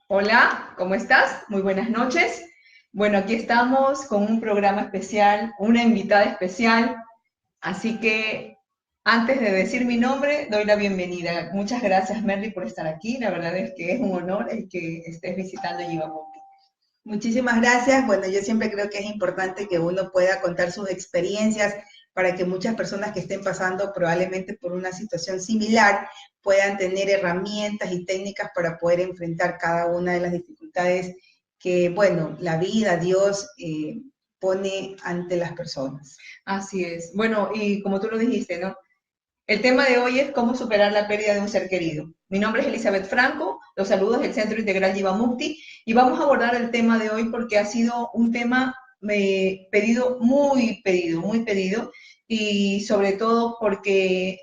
Hola, ¿cómo estás? Muy buenas noches. Bueno, aquí estamos con un programa especial, una invitada especial, así que antes de decir mi nombre, doy la bienvenida. Muchas gracias, Merly, por estar aquí. La verdad es que es un honor el que estés visitando Yivamuki. Muchísimas gracias. Bueno, yo siempre creo que es importante que uno pueda contar sus experiencias para que muchas personas que estén pasando probablemente por una situación similar puedan tener herramientas y técnicas para poder enfrentar cada una de las dificultades que, bueno, la vida, Dios pone ante las personas. Así es. Bueno, y como tú lo dijiste, ¿no? El tema de hoy es cómo superar la pérdida de un ser querido. Mi nombre es Elizabeth Franco, los saludos del Centro Integral Yivamukti y vamos a abordar el tema de hoy porque ha sido un tema muy pedido y sobre todo porque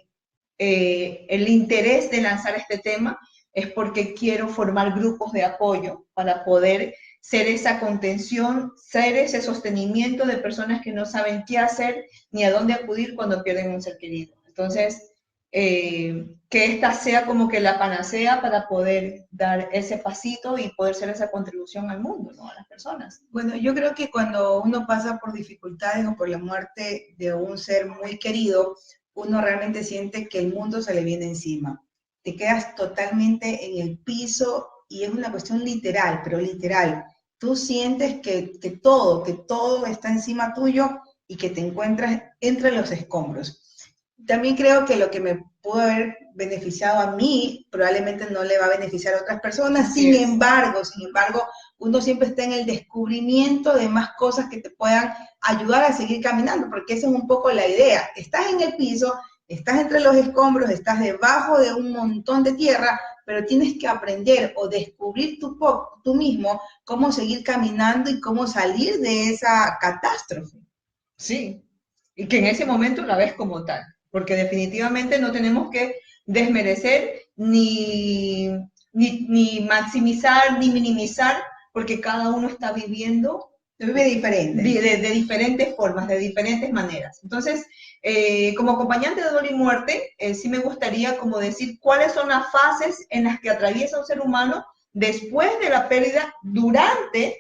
el interés de lanzar este tema es porque quiero formar grupos de apoyo para poder ser esa contención, ser ese sostenimiento de personas que no saben qué hacer ni a dónde acudir cuando pierden un ser querido. Entonces, que esta sea como que la panacea para poder dar ese pasito y poder ser esa contribución al mundo, ¿no? A las personas. Bueno, yo creo que cuando uno pasa por dificultades o por la muerte de un ser muy querido, uno realmente siente que el mundo se le viene encima. Te quedas totalmente en el piso y es una cuestión literal, pero literal. Tú sientes que todo está encima tuyo y que te encuentras entre los escombros. También creo que lo que me pudo haber beneficiado a mí probablemente no le va a beneficiar a otras personas. Así es. Sin embargo, uno siempre está en el descubrimiento de más cosas que te puedan ayudar a seguir caminando, porque esa es un poco la idea. Estás en el piso, estás entre los escombros, estás debajo de un montón de tierra, pero tienes que aprender o descubrir tú mismo cómo seguir caminando y cómo salir de esa catástrofe. Sí, y que en ese momento la ves como tal, porque definitivamente no tenemos que desmerecer ni maximizar ni minimizar, porque cada uno está viviendo Se vive diferente. de diferentes formas, de diferentes maneras. Entonces, como acompañante de dolor y muerte, sí me gustaría como decir cuáles son las fases en las que atraviesa un ser humano después de la pérdida, durante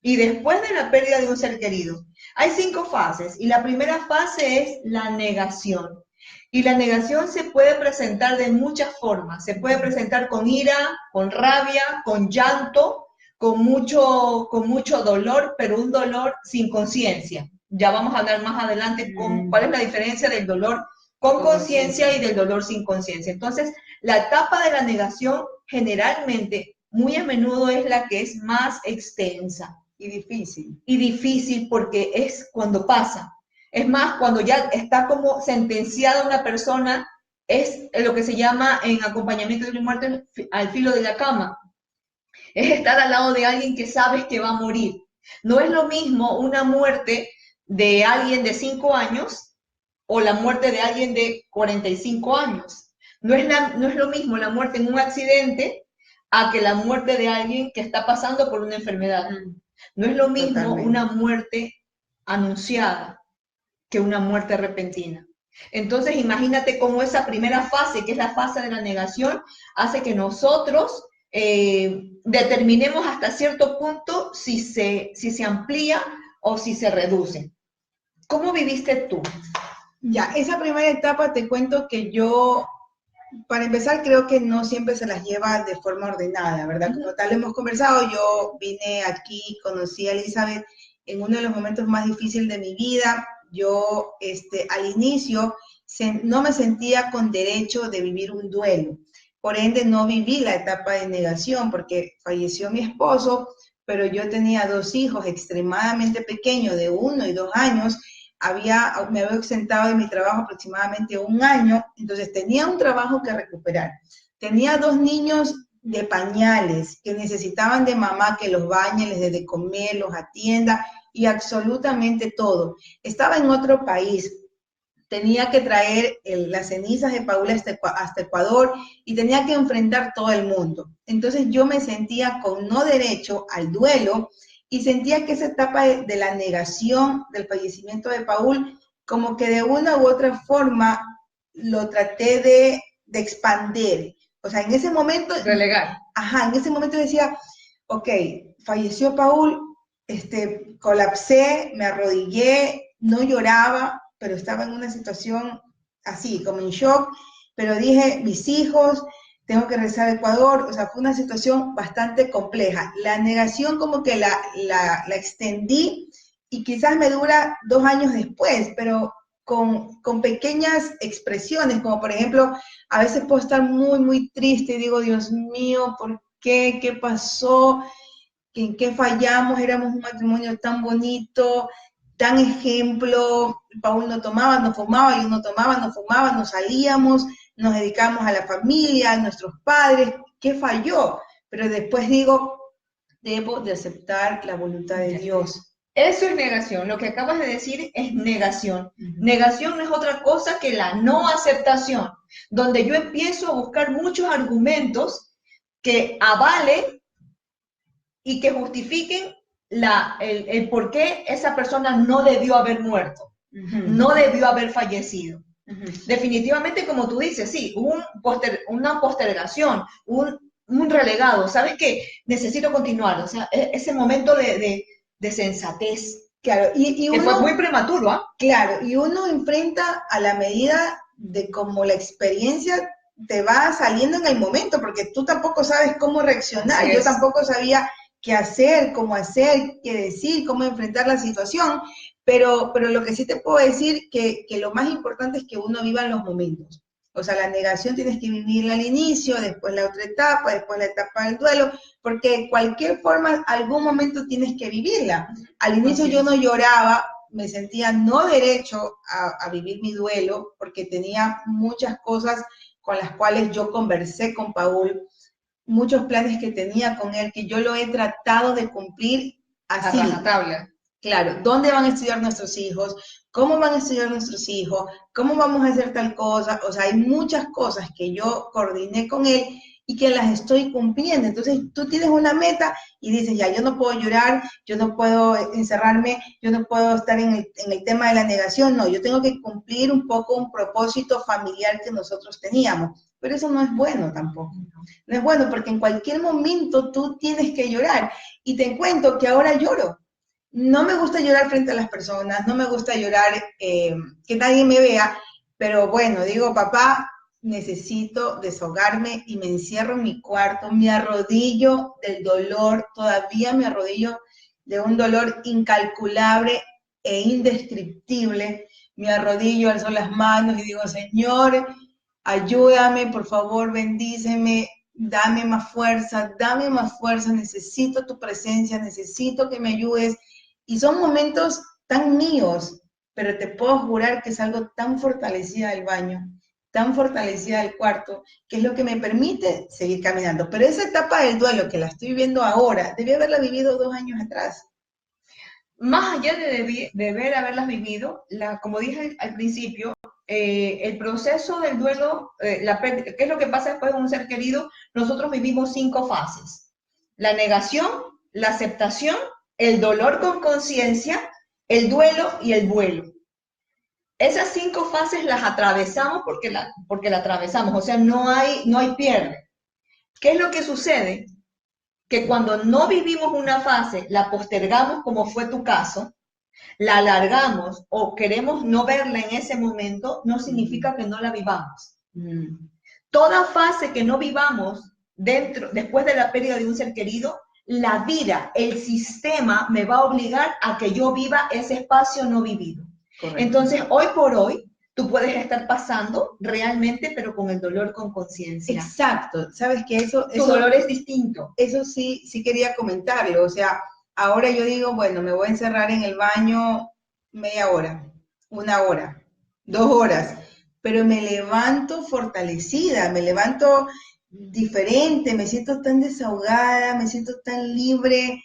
y después de la pérdida de un ser querido. Hay 5 fases y la primera fase es la negación. Y la negación se puede presentar de muchas formas. Se puede presentar con ira, con rabia, con llanto, con mucho dolor, pero un dolor sin conciencia. Ya vamos a hablar más adelante con cuál es la diferencia del dolor con conciencia y del dolor sin conciencia. Entonces, la etapa de la negación generalmente, muy a menudo es la que es más extensa Y difícil. y difícil porque es cuando pasa. Es más, cuando ya está como sentenciada una persona, es lo que se llama en acompañamiento de la muerte al filo de la cama. Es estar al lado de alguien que sabes que va a morir. No es lo mismo una muerte de alguien de 5 años o la muerte de alguien de 45 años. No es lo mismo la muerte en un accidente a que la muerte de alguien que está pasando por una enfermedad. No es lo mismo una Totalmente. muerte anunciada que una muerte repentina. Entonces, imagínate cómo esa primera fase, que es la fase de la negación, hace que nosotros determinemos hasta cierto punto si se amplía o si se reduce. ¿Cómo viviste tú? Ya, esa primera etapa te cuento que yo, para empezar, creo que no siempre se las lleva de forma ordenada, ¿verdad? Como tal hemos conversado, yo vine aquí, conocí a Elizabeth en uno de los momentos más difíciles de mi vida. Yo, al inicio, no me sentía con derecho de vivir un duelo. Por ende, no viví la etapa de negación porque falleció mi esposo, pero yo tenía 2 hijos extremadamente pequeños, de 1 y 2 años. Me había ausentado de mi trabajo aproximadamente un año, entonces tenía un trabajo que recuperar. Tenía 2 niños de pañales que necesitaban de mamá que los bañe, les dé de comer, los atienda y absolutamente todo. Estaba en otro país, tenía que traer las cenizas de Paula hasta Ecuador y tenía que enfrentar todo el mundo. Entonces yo me sentía con no derecho al duelo y sentía que esa etapa de la negación del fallecimiento de Paul, como que de una u otra forma lo traté de expandir. O sea, en ese momento, Relegar. ajá, en ese momento decía, ok, falleció Paul, colapsé, me arrodillé, no lloraba, pero estaba en una situación así, como en shock, pero dije, mis hijos, tengo que regresar a Ecuador, o sea, fue una situación bastante compleja. La negación como que la extendí y quizás me dura 2 años después, pero con pequeñas expresiones, como por ejemplo, a veces puedo estar muy, muy triste y digo, Dios mío, ¿por qué? ¿Qué pasó? ¿En qué fallamos? Éramos un matrimonio tan bonito, tan ejemplo. Paul no tomaba, no fumaba, yo no tomaba, no fumaba, no salíamos, nos dedicamos a la familia, a nuestros padres. ¿Qué falló? Pero después digo, debo de aceptar la voluntad de Dios. Eso es negación. Lo que acabas de decir es negación. Negación no es otra cosa que la no aceptación, donde yo empiezo a buscar muchos argumentos que avalen y que justifiquen el por qué esa persona no debió haber muerto, no debió haber fallecido. Definitivamente, como tú dices, sí, una postergación, un relegado. ¿Sabes qué? Necesito continuar. O sea, ese momento de sensatez. Claro, y que uno, fue muy prematuro, ¿ah? Claro, y uno enfrenta a la medida de cómo la experiencia te va saliendo en el momento, porque tú tampoco sabes cómo reaccionar. Yo tampoco sabía qué hacer, cómo hacer, qué decir, cómo enfrentar la situación, pero lo que sí te puedo decir que lo más importante es que uno viva en los momentos. O sea, la negación tienes que vivirla al inicio, después la otra etapa, después la etapa del duelo, porque de cualquier forma, algún momento tienes que vivirla. Al inicio yo no lloraba, me sentía no derecho a vivir mi duelo, porque tenía muchas cosas con las cuales yo conversé con Paul, muchos planes que tenía con él, que yo lo he tratado de cumplir así. A rajatabla. Claro, ¿dónde van a estudiar nuestros hijos? ¿Cómo van a estudiar nuestros hijos? ¿Cómo vamos a hacer tal cosa? O sea, hay muchas cosas que yo coordiné con él y que las estoy cumpliendo. Entonces, tú tienes una meta y dices, ya, yo no puedo llorar, yo no puedo encerrarme, yo no puedo estar en el tema de la negación. No, yo tengo que cumplir un poco un propósito familiar que nosotros teníamos. Pero eso no es bueno tampoco. No es bueno porque en cualquier momento tú tienes que llorar. Y te cuento que ahora lloro. No me gusta llorar frente a las personas, no me gusta llorar que nadie me vea, pero bueno, digo, papá, necesito desahogarme y me encierro en mi cuarto, me arrodillo del dolor, todavía me arrodillo de un dolor incalculable e indescriptible, me arrodillo, alzo las manos y digo, Señor, ayúdame, por favor, bendíceme, dame más fuerza, necesito tu presencia, necesito que me ayudes. Y son momentos tan míos, pero te puedo jurar que salgo tan fortalecida del baño, tan fortalecida del cuarto, que es lo que me permite seguir caminando. Pero esa etapa del duelo que la estoy viviendo ahora, debí haberla vivido 2 años atrás. Más allá de deber haberlas vivido, como dije al principio, el proceso del duelo, ¿qué es lo que pasa después de un ser querido? Nosotros vivimos 5 fases. La negación, la aceptación, el dolor con conciencia, el duelo y el vuelo. Esas 5 fases las atravesamos porque la atravesamos, o sea, no hay pierde. ¿Qué es lo que sucede? Que cuando no vivimos una fase, la postergamos como fue tu caso, la alargamos o queremos no verla en ese momento, no significa que no la vivamos. Toda fase que no vivamos después de la pérdida de un ser querido, la vida, el sistema me va a obligar a que yo viva ese espacio no vivido. Correcto. Entonces, hoy por hoy, tú puedes estar pasando realmente, pero con el dolor con conciencia. Exacto, sabes que tu dolor es distinto. Eso sí quería comentarlo, o sea, ahora yo digo, bueno, me voy a encerrar en el baño media hora, 1 hora, 2 horas, pero me levanto fortalecida, me levanto diferente, me siento tan desahogada, me siento tan libre,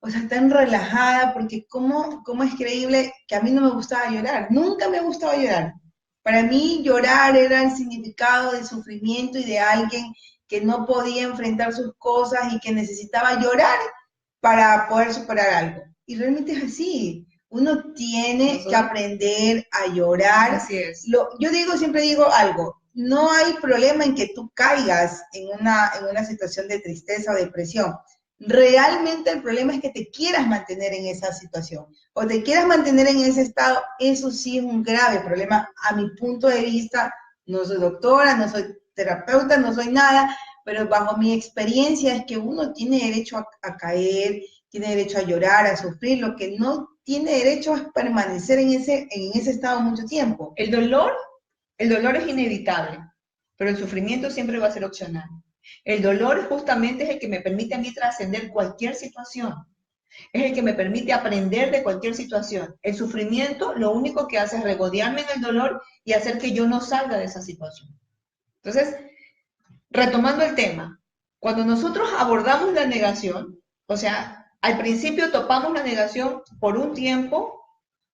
o sea, tan relajada, porque cómo es creíble que a mí no me gustaba llorar, nunca me gustaba llorar. Para mí llorar era el significado de sufrimiento y de alguien que no podía enfrentar sus cosas y que necesitaba llorar para poder superar algo. Y realmente es así. Uno tiene que aprender a llorar. Así es. Siempre digo algo, no hay problema en que tú caigas en una situación de tristeza o depresión. Realmente el problema es que te quieras mantener en esa situación o te quieras mantener en ese estado. Eso sí es un grave problema a mi punto de vista. No soy doctora, no soy terapeuta, no soy nada, pero bajo mi experiencia es que uno tiene derecho a caer, tiene derecho a llorar, a sufrir. Lo que no tiene derecho es permanecer en ese estado mucho tiempo. El dolor es inevitable, pero el sufrimiento siempre va a ser opcional. El dolor justamente es el que me permite a mí trascender cualquier situación. Es el que me permite aprender de cualquier situación. El sufrimiento lo único que hace es regodearme en el dolor y hacer que yo no salga de esa situación. Entonces, retomando el tema, cuando nosotros abordamos la negación, o sea, al principio topamos la negación por un tiempo,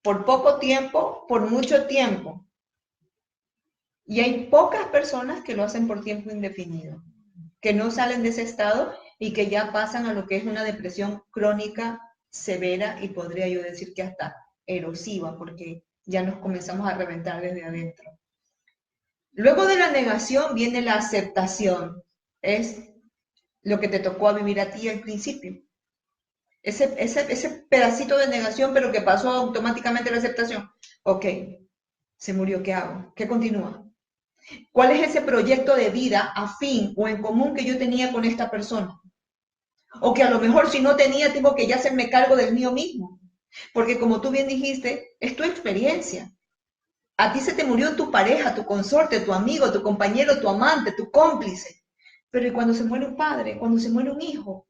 por poco tiempo, por mucho tiempo. Y hay pocas personas que lo hacen por tiempo indefinido, que no salen de ese estado y que ya pasan a lo que es una depresión crónica, severa y podría yo decir que hasta erosiva, porque ya nos comenzamos a reventar desde adentro. Luego de la negación viene la aceptación. Es lo que te tocó a vivir a ti al principio. Ese pedacito de negación, pero que pasó automáticamente la aceptación. Ok, se murió, ¿qué hago? ¿Qué continúa? ¿Cuál es ese proyecto de vida afín o en común que yo tenía con esta persona? O que a lo mejor si no tenía, tengo que ya hacerme cargo del mío mismo. Porque como tú bien dijiste, es tu experiencia. A ti se te murió tu pareja, tu consorte, tu amigo, tu compañero, tu amante, tu cómplice. Pero ¿y cuando se muere un padre? Cuando se muere un hijo,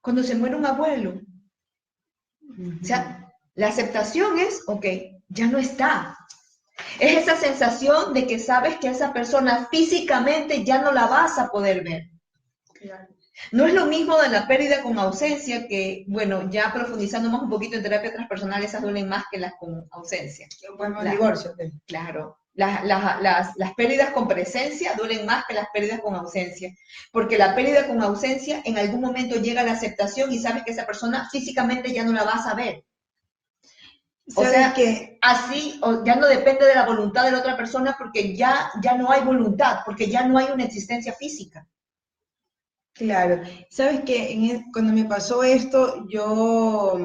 cuando se muere un abuelo. O sea, la aceptación es, ok, ya no está. Es esa sensación de que sabes que esa persona físicamente ya no la vas a poder ver. Claro. No es lo mismo de la pérdida con ausencia, que, bueno, ya profundizando más un poquito en terapia transpersonal, esas duelen más que las con ausencia. Divorcio. Claro. Las pérdidas con presencia duelen más que las pérdidas con ausencia, porque la pérdida con ausencia en algún momento llega a la aceptación y sabes que esa persona físicamente ya no la vas a ver. O sea, que así ya no depende de la voluntad de la otra persona porque ya no hay voluntad, porque ya no hay una existencia física. Claro, sabes que cuando me pasó esto, yo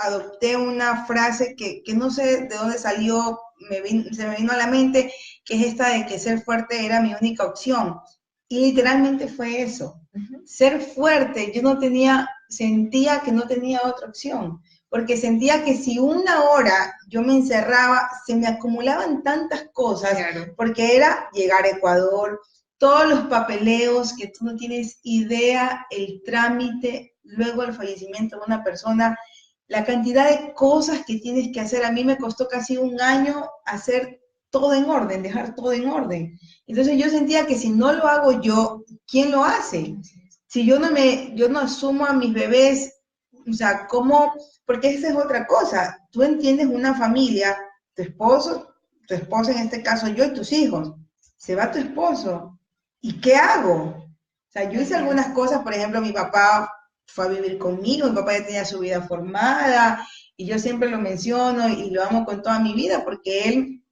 adopté una frase que no sé de dónde salió, se me vino a la mente, que es esta de que ser fuerte era mi única opción. Y literalmente fue eso. Ser fuerte, sentía que no tenía otra opción, porque sentía que si una hora yo me encerraba, se me acumulaban tantas cosas, claro, porque era llegar a Ecuador, todos los papeleos que tú no tienes idea, el trámite, luego el fallecimiento de una persona, la cantidad de cosas que tienes que hacer. A mí me costó casi un año hacer todo en orden, dejar todo en orden. Entonces yo sentía que si no lo hago yo, ¿quién lo hace? Si yo no asumo a mis bebés, o sea, ¿cómo? Porque esa es otra cosa. Tú entiendes una familia, tu esposo, tu esposa en este caso yo y tus hijos. Se va tu esposo, ¿y qué hago? O sea, yo hice algunas cosas, por ejemplo, mi papá fue a vivir conmigo, mi papá ya tenía su vida formada, y yo siempre lo menciono y lo amo con toda mi vida, porque él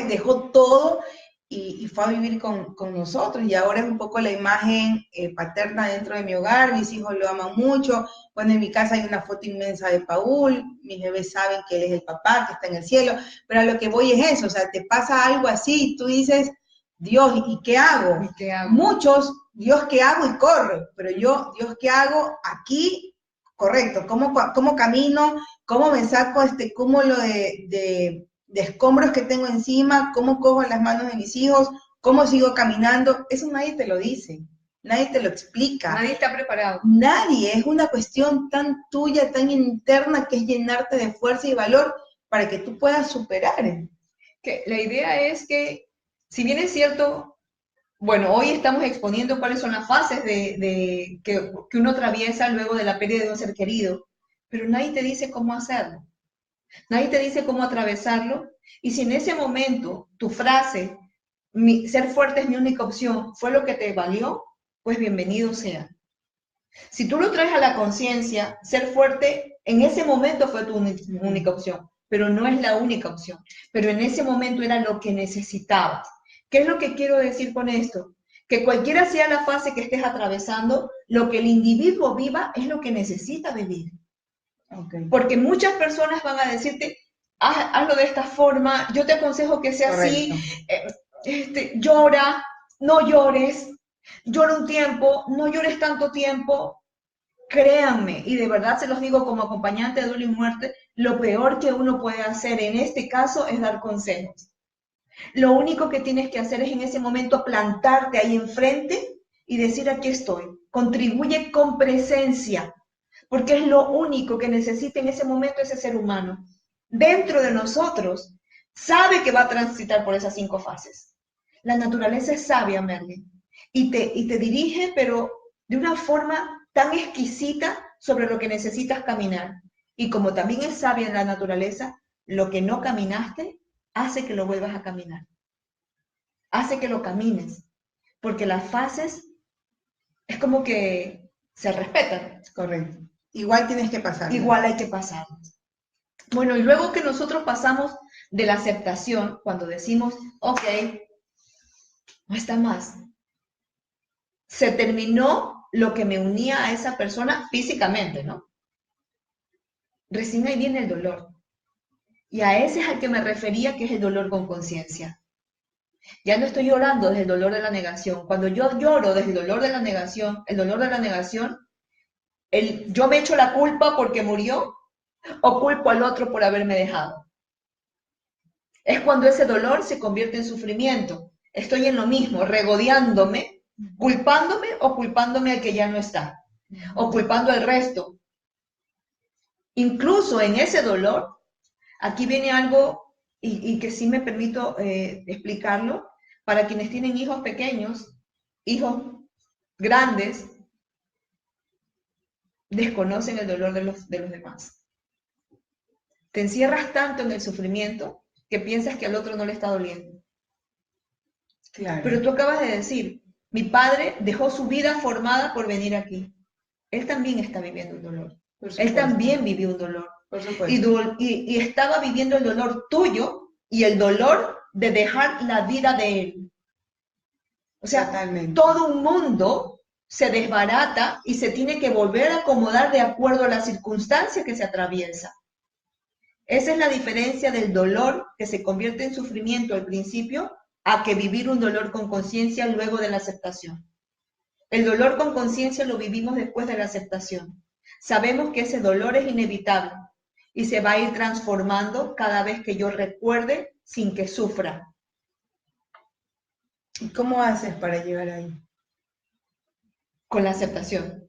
dejó todo y fue a vivir con nosotros, y ahora es un poco la imagen paterna dentro de mi hogar. Mis hijos lo aman mucho. Bueno, en mi casa hay una foto inmensa de Paul, mis bebés saben que él es el papá, que está en el cielo, pero a lo que voy es eso, o sea, te pasa algo así, tú dices, Dios, ¿y qué hago? ¿Y qué hago? Muchos, Dios, ¿qué hago? Y corre, pero yo, Dios, ¿qué hago? Aquí, correcto, ¿cómo camino? ¿Cómo me saco este cúmulo de escombros que tengo encima? ¿Cómo cojo las manos de mis hijos? ¿Cómo sigo caminando? Eso nadie te lo dice, nadie te lo explica. Nadie está preparado. Nadie, es una cuestión tan tuya, tan interna, que es llenarte de fuerza y valor para que tú puedas superar. Que la idea es que, si bien es cierto, bueno, hoy estamos exponiendo cuáles son las fases que uno atraviesa luego de la pérdida de un ser querido, pero nadie te dice cómo hacerlo. Nadie te dice cómo atravesarlo. Y si en ese momento tu frase, ser fuerte es mi única opción, fue lo que te valió, pues bienvenido sea. Si tú lo traes a la conciencia, ser fuerte en ese momento fue tu única opción. pero no es la única opción. Pero en ese momento era lo que necesitabas. ¿Qué es lo que quiero decir con esto? Que cualquiera sea la fase que estés atravesando, lo que el individuo viva es lo que necesita vivir. Okay. Porque muchas personas van a decirte, hazlo de esta forma, yo te aconsejo que sea Correcto. así, llora, no llores, llora un tiempo, no llores tanto tiempo. Créanme, y de verdad se los digo como acompañante de duelo y muerte, lo peor que uno puede hacer en este caso es dar consejos. Lo único que tienes que hacer es en ese momento plantarte ahí enfrente y decir, aquí estoy. Contribuye con presencia, porque es lo único que necesita en ese momento ese ser humano. Dentro de nosotros, sabe que va a transitar por esas 5 fases. La naturaleza es sabia, Merlin, y te dirige, pero de una forma tan exquisita sobre lo que necesitas caminar. Y como también es sabia en la naturaleza, lo que no caminaste hace que lo vuelvas a caminar. Hace que lo camines. Porque las fases es como que se respetan. Correcto. Igual tienes que pasar. Igual hay que pasarlas. Bueno, y luego que nosotros pasamos de la aceptación, cuando decimos, ok, no está más. Se terminó lo que me unía a esa persona físicamente, ¿no? Recién ahí viene el dolor. Y a ese es al que me refería, que es el dolor con conciencia. Ya no estoy llorando desde el dolor de la negación. Cuando yo lloro desde el dolor de la negación, yo me echo la culpa porque murió o culpo al otro por haberme dejado. Es cuando ese dolor se convierte en sufrimiento. Estoy en lo mismo, regodeándome, culpándome o culpándome al que ya no está, o culpando al resto. Incluso en ese dolor, aquí viene algo, y que sí me permito explicarlo, para quienes tienen hijos pequeños, hijos grandes, desconocen el dolor de los demás. Te encierras tanto en el sufrimiento que piensas que al otro no le está doliendo. Claro. Pero tú acabas de decir, mi padre dejó su vida formada por venir aquí. Él también está viviendo un dolor. Él también vivió un dolor. Por supuesto. Y estaba viviendo el dolor tuyo y el dolor de dejar la vida de él. O sea, totalmente. Todo un mundo se desbarata y se tiene que volver a acomodar de acuerdo a la circunstancia que se atraviesa. Esa es la diferencia del dolor que se convierte en sufrimiento al principio a que vivir un dolor con conciencia luego de la aceptación. El dolor con conciencia lo vivimos después de la aceptación. Sabemos que ese dolor es inevitable y se va a ir transformando cada vez que yo recuerde sin que sufra. ¿Y cómo haces para llegar ahí? Con la aceptación.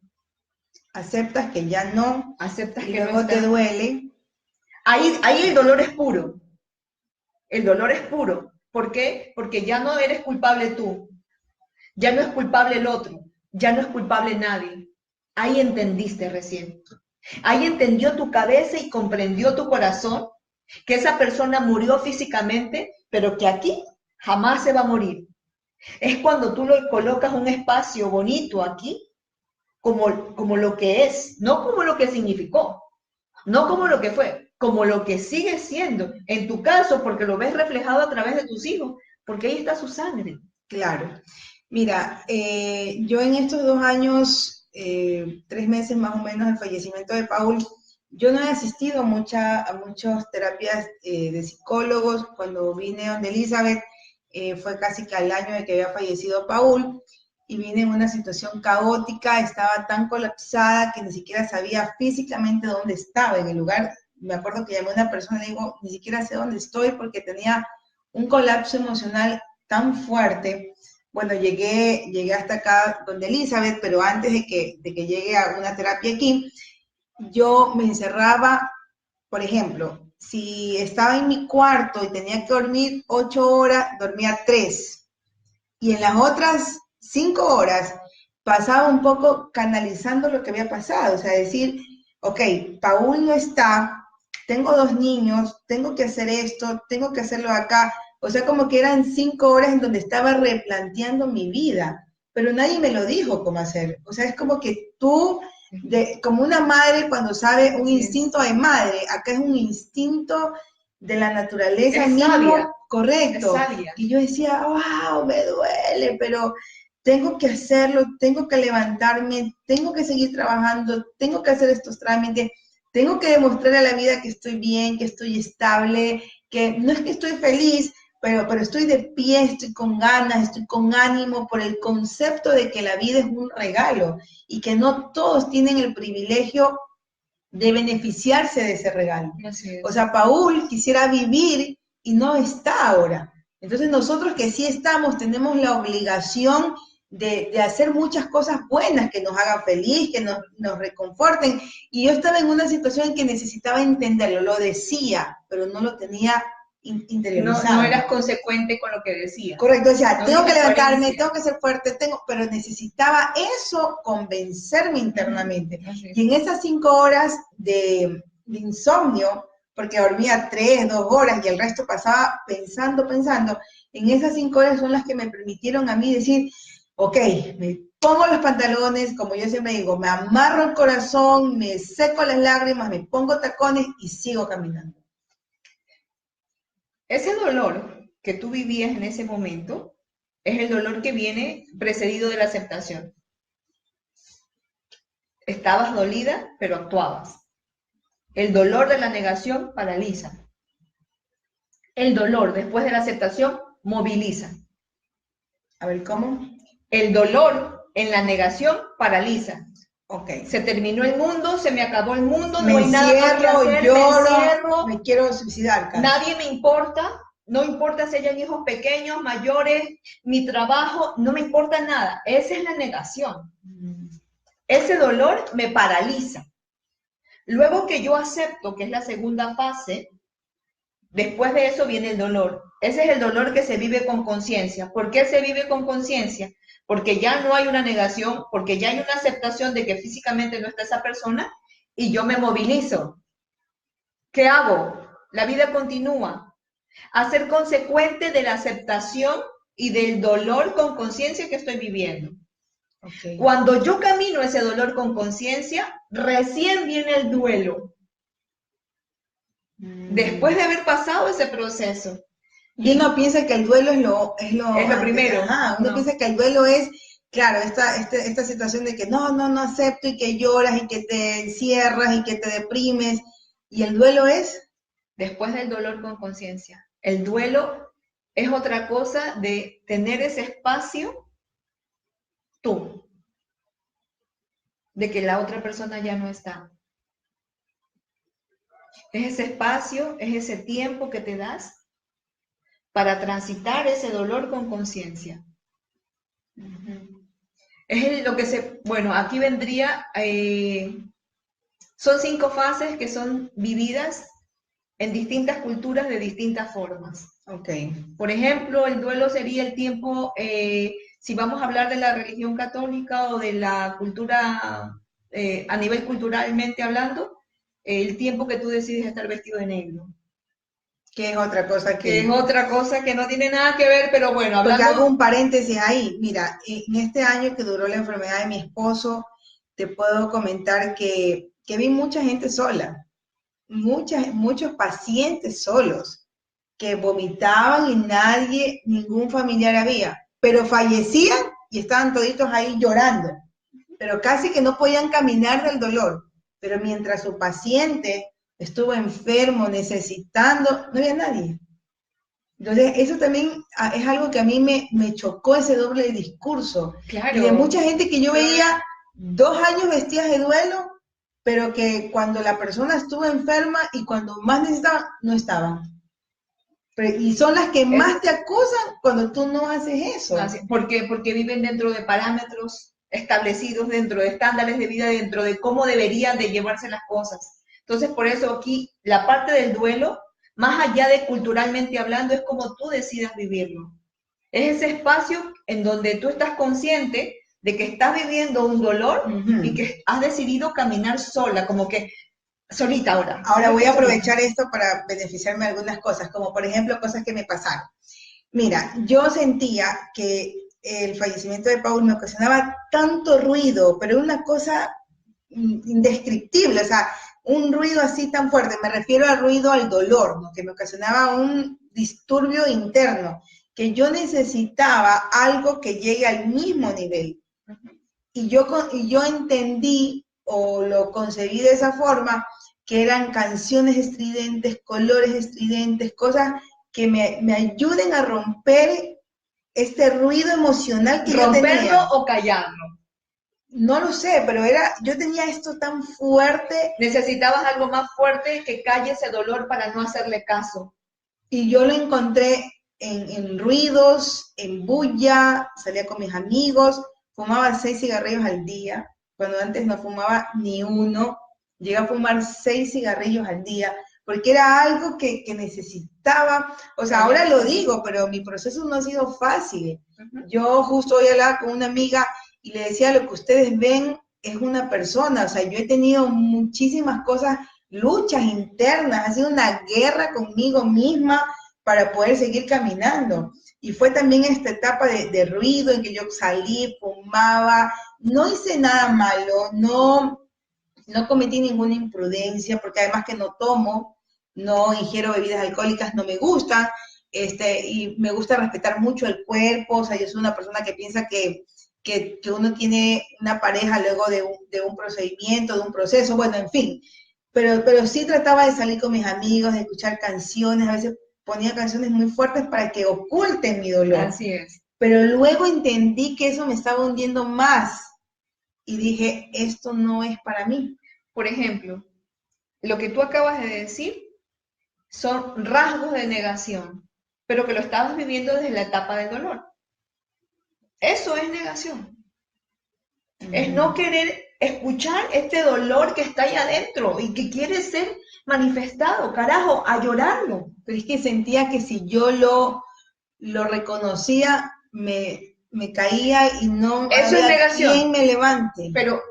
Aceptas que ya no, Aceptas y que luego no te duele. Ahí el dolor es puro. El dolor es puro. ¿Por qué? Porque ya no eres culpable tú. Ya no es culpable el otro. Ya no es culpable nadie. Ahí entendiste recién. Ahí entendió tu cabeza y comprendió tu corazón que esa persona murió físicamente, pero que aquí jamás se va a morir. Es cuando tú le colocas un espacio bonito aquí, como lo que es, no como lo que significó, no como lo que fue, como lo que sigue siendo. En tu caso, porque lo ves reflejado a través de tus hijos, porque ahí está su sangre. Claro. Mira, yo en estos 2 años, 3 meses más o menos del fallecimiento de Paul, yo no he asistido a muchas terapias de psicólogos. Cuando vine donde Elizabeth, fue casi que al año de que había fallecido Paul, y vine en una situación caótica, estaba tan colapsada que ni siquiera sabía físicamente dónde estaba en el lugar. Me acuerdo que llamé a una persona y le digo, ni siquiera sé dónde estoy porque tenía un colapso emocional tan fuerte. Bueno, llegué hasta acá donde Elizabeth, pero antes de que llegue a una terapia aquí, yo me encerraba, por ejemplo, si estaba en mi cuarto y tenía que dormir 8 horas, dormía 3. Y en las otras 5 horas pasaba un poco canalizando lo que había pasado, o sea, decir, ok, Paul no está, tengo 2 niños, tengo que hacer esto, tengo que hacerlo acá. O sea, como que eran 5 horas en donde estaba replanteando mi vida, pero nadie me lo dijo cómo hacer. O sea, es como que tú, como una madre cuando sabe un instinto de madre, acá es un instinto de la naturaleza Es mismo, sabia, correcto. es sabia. Y yo decía, wow, me duele, pero tengo que hacerlo, tengo que levantarme, tengo que seguir trabajando, tengo que hacer estos trámites, tengo que demostrar a la vida que estoy bien, que estoy estable, que no es que estoy feliz, pero estoy de pie, estoy con ganas, estoy con ánimo por el concepto de que la vida es un regalo y que no todos tienen el privilegio de beneficiarse de ese regalo. Así es. O sea, Paul quisiera vivir y no está ahora. Entonces nosotros que sí estamos, tenemos la obligación de hacer muchas cosas buenas que nos hagan feliz, que nos reconforten. Y yo estaba en una situación en que necesitaba entenderlo, lo decía, pero no lo tenía interiorizado. No eras consecuente con lo que decías. Correcto, o sea, No tengo que tienes levantarme, coherencia. tengo que ser fuerte, pero necesitaba eso convencerme internamente. Así es. Y en esas 5 horas de insomnio, porque dormía 3, 2 horas y el resto pasaba pensando, en esas 5 horas son las que me permitieron a mí decir, ok, me pongo los pantalones, como yo siempre digo, me amarro el corazón, me seco las lágrimas, me pongo tacones y sigo caminando. Ese dolor que tú vivías en ese momento es el dolor que viene precedido de la aceptación. Estabas dolida, pero actuabas. El dolor de la negación paraliza. El dolor después de la aceptación moviliza. A ver, ¿cómo? El dolor en la negación paraliza. Ok. Se terminó el mundo, se me acabó el mundo, Me no hay nada más que hacer, lloro, me encierro, me quiero suicidar. Casi. nadie me importa, no importa si hayan hijos pequeños, mayores, mi trabajo, no me importa nada. Esa es la negación. Ese dolor me paraliza. Luego que yo acepto, que es la segunda fase, después de eso viene el dolor. Ese es el dolor que se vive con conciencia. ¿Por qué se vive con conciencia? Porque ya no hay una negación, porque ya hay una aceptación de que físicamente no está esa persona y yo me movilizo. ¿Qué hago? La vida continúa. A ser consecuente de la aceptación y del dolor con conciencia que estoy viviendo. Okay. Cuando yo camino ese dolor con conciencia, recién viene el duelo. Después de haber pasado ese proceso. Y uno piensa que el duelo es lo primero. Ajá, uno piensa que el duelo es, claro, esta situación de que no acepto y que lloras y que te encierras y que te deprimes. Y el duelo es... Después del dolor con conciencia. El duelo es otra cosa de tener ese espacio tú, de que la otra persona ya no está. Es ese espacio, es ese tiempo que te das para transitar ese dolor con conciencia. Es lo que bueno, aquí vendría, son 5 fases que son vividas en distintas culturas de distintas formas. Okay. Por ejemplo, el duelo sería el tiempo, si vamos a hablar de la religión católica o de la cultura, a nivel culturalmente hablando, el tiempo que tú decides estar vestido de negro. Que es otra cosa que es otra cosa que no tiene nada que ver, pero bueno, hablando... Porque hago un paréntesis ahí. Mira, en este año que duró la enfermedad de mi esposo, te puedo comentar que vi mucha gente sola, muchos pacientes solos, que vomitaban y ningún familiar había, pero fallecían y estaban toditos ahí llorando, pero casi que no podían caminar del dolor. Pero mientras su paciente estuvo enfermo, necesitando, no había nadie. Entonces, eso también es algo que a mí me chocó, ese doble discurso. Claro. Y de mucha gente que yo veía 2 años vestidas de duelo, pero que cuando la persona estuvo enferma y cuando más necesitaba, no estaban. Y son las que más te acusan cuando tú no haces eso. ¿Por qué? Porque viven dentro de parámetros establecidos, dentro de estándares de vida, dentro de cómo deberían de llevarse las cosas. Entonces, por eso aquí la parte del duelo, más allá de culturalmente hablando, es como tú decidas vivirlo. Es ese espacio en donde tú estás consciente de que estás viviendo un dolor y que has decidido caminar sola, como que solita ahora. Ahora voy a aprovechar esto para beneficiarme de algunas cosas, como por ejemplo cosas que me pasaron. Mira, yo sentía que el fallecimiento de Paul me ocasionaba tanto ruido, pero una cosa indescriptible, o sea, un ruido así tan fuerte, me refiero al ruido, al dolor, ¿no? Que me ocasionaba un disturbio interno, que yo necesitaba algo que llegue al mismo nivel. Y yo entendí o lo concebí de esa forma, que eran canciones estridentes, colores estridentes, cosas que me ayuden a romper este ruido emocional que yo ¿Romperlo tenía. o callarlo? No lo sé, pero yo tenía esto tan fuerte. Necesitabas algo más fuerte que calle ese dolor para no hacerle caso. Y yo lo encontré en ruidos, en bulla, salía con mis amigos, fumaba 6 cigarrillos al día, cuando antes no fumaba ni uno, llegué a fumar 6 cigarrillos al día, porque era algo que necesitaba, o sea, ahora lo digo, pero mi proceso no ha sido fácil. Yo justo hoy hablaba con una amiga y le decía, lo que ustedes ven es una persona, o sea, yo he tenido muchísimas cosas, luchas internas, ha sido una guerra conmigo misma para poder seguir caminando. Y fue también esta etapa de ruido en que yo salí, fumaba, no hice nada malo, no cometí ninguna imprudencia, porque además que no tomo, no ingiero bebidas alcohólicas, no me gustan, y me gusta respetar mucho el cuerpo, o sea, yo soy una persona que piensa que uno tiene una pareja luego de un procedimiento, de un proceso, bueno, en fin, pero sí trataba de salir con mis amigos, de escuchar canciones, a veces ponía canciones muy fuertes para que oculten mi dolor. Así es. Pero luego entendí que eso me estaba hundiendo más y dije, esto no es para mí. Por ejemplo, lo que tú acabas de decir son rasgos de negación, pero que lo estabas viviendo desde la etapa del dolor. Eso es negación. Es no querer escuchar este dolor que está ahí adentro y que quiere ser manifestado, carajo, a llorarlo. Pero es que sentía que si yo lo reconocía, me caía y no Eso es había negación. quien me levante. Pero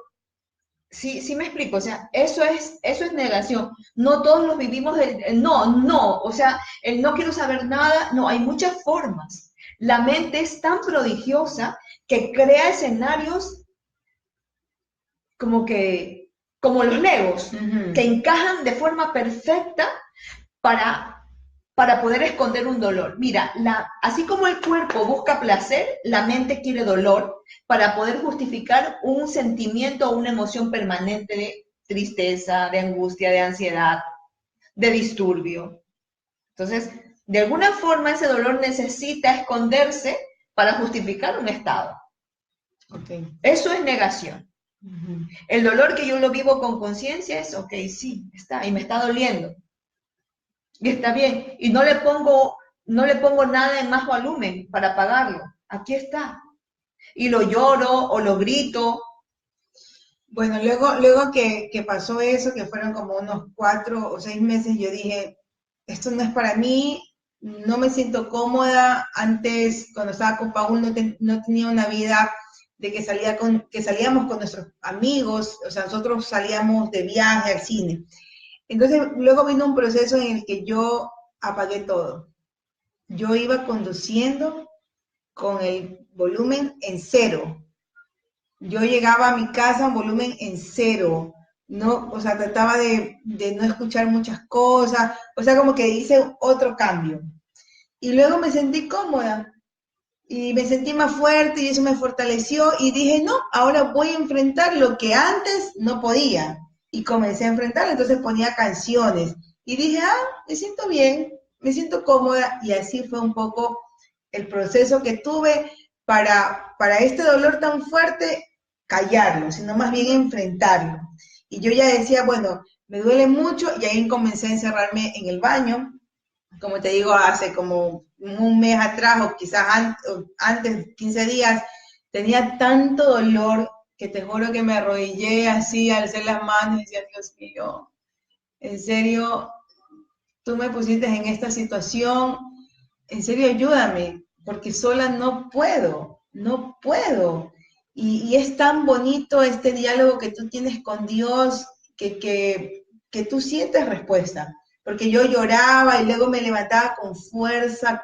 sí me explico, o sea, eso es negación. No todos los vivimos no, o sea, el no quiero saber nada, no, hay muchas formas. La mente es tan prodigiosa que crea escenarios como los legos, que encajan de forma perfecta para poder esconder un dolor. Mira, así como el cuerpo busca placer, la mente quiere dolor para poder justificar un sentimiento o una emoción permanente de tristeza, de angustia, de ansiedad, de disturbio. Entonces, de alguna forma ese dolor necesita esconderse para justificar un estado. Okay. Eso es negación. El dolor que yo lo vivo con conciencia es, ok, sí, está, y me está doliendo. Y está bien, y no le pongo nada en más volumen para apagarlo. Aquí está. Y lo lloro o lo grito. Bueno, luego que pasó eso, que fueron como unos 4 o 6 meses, yo dije, esto no es para mí, no me siento cómoda. Antes, cuando estaba con Paul, no tenía una vida de que salíamos con nuestros amigos, o sea, nosotros salíamos de viaje al cine. Entonces, luego vino un proceso en el que yo apagué todo. Yo iba conduciendo con el volumen en 0. Yo llegaba a mi casa en volumen en 0. No, o sea, trataba de no escuchar muchas cosas, o sea, como que hice otro cambio. Y luego me sentí cómoda y me sentí más fuerte y eso me fortaleció y dije, no, ahora voy a enfrentar lo que antes no podía. Y comencé a enfrentarlo, entonces ponía canciones y dije, me siento bien, me siento cómoda, y así fue un poco el proceso que tuve para este dolor tan fuerte, callarlo, sino más bien enfrentarlo. Y yo ya decía, bueno, me duele mucho, y ahí comencé a encerrarme en el baño, como te digo, hace como un mes atrás o quizás antes, 15 días, tenía tanto dolor que te juro que me arrodillé así, alcé las manos y decía, Dios mío, en serio, tú me pusiste en esta situación, en serio ayúdame, porque sola no puedo, no puedo. Y es tan bonito este diálogo que tú tienes con Dios, que tú sientes respuesta. Porque yo lloraba y luego me levantaba con fuerza,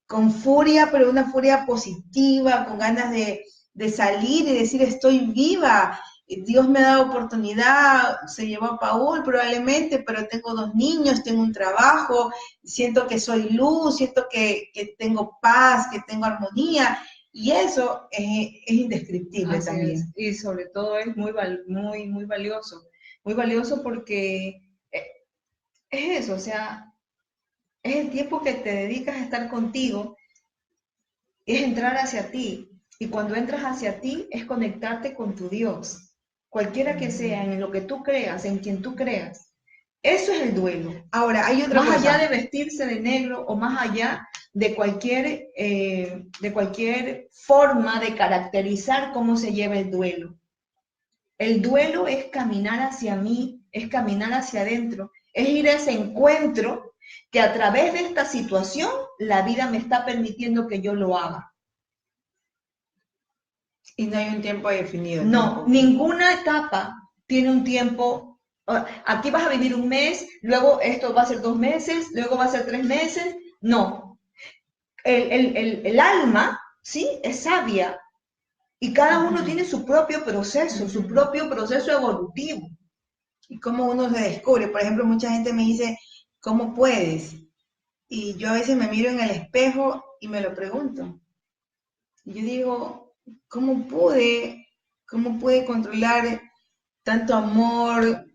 con furia, pero una furia positiva, con ganas de salir y decir estoy viva. Dios me ha dado oportunidad, se llevó a Paul probablemente, pero tengo 2 niños, tengo un trabajo, siento que soy luz, siento que tengo paz, que tengo armonía, y eso es indescriptible Así es. también. Y sobre todo es muy valioso porque es eso, o sea, es el tiempo que te dedicas a estar contigo, es entrar hacia ti. Y cuando entras hacia ti es conectarte con tu Dios, cualquiera que sea, en lo que tú creas, en quien tú creas. Eso es el duelo. Ahora, hay otra Más allá cosa. de vestirse de negro o más allá de cualquier forma de caracterizar cómo se lleva el duelo. El duelo es caminar hacia mí, es caminar hacia adentro, es ir a ese encuentro que a través de esta situación la vida me está permitiendo que yo lo haga. Y no hay un tiempo definido No, tampoco. ninguna etapa tiene un tiempo. Aquí vas a vivir un mes, luego esto va a ser 2 meses, luego va a ser 3 meses. No. El alma, ¿sí? Es sabia y cada uno tiene su propio proceso evolutivo. Y cómo uno se descubre. Por ejemplo, mucha gente me dice, ¿cómo puedes? Y yo a veces me miro en el espejo y me lo pregunto. Y yo digo, ¿cómo pude controlar tanto amor,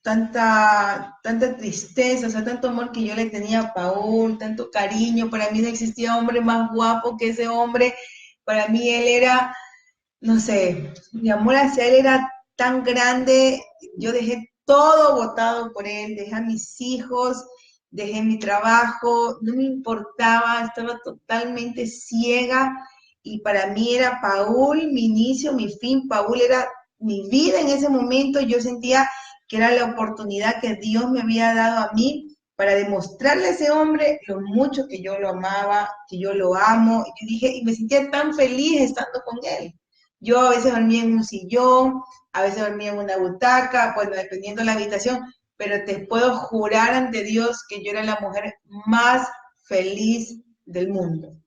tanta tristeza, o sea, tanto amor que yo le tenía a Paul, tanto cariño? Para mí no existía hombre más guapo que ese hombre. Para mí él era, no sé, mi amor hacia él era tan grande. Yo dejé todo botado por él, dejé a mis hijos, dejé mi trabajo, no me importaba, estaba totalmente ciega, y para mí era Paul mi inicio, mi fin. Paul era mi vida en ese momento. Yo sentía que era la oportunidad que Dios me había dado a mí para demostrarle a ese hombre lo mucho que yo lo amaba, que yo lo amo. Y yo dije, y me sentía tan feliz estando con él. Yo a veces dormía en un sillón, a veces dormía en una butaca, bueno, dependiendo de la habitación, pero te puedo jurar ante Dios que yo era la mujer más feliz del mundo.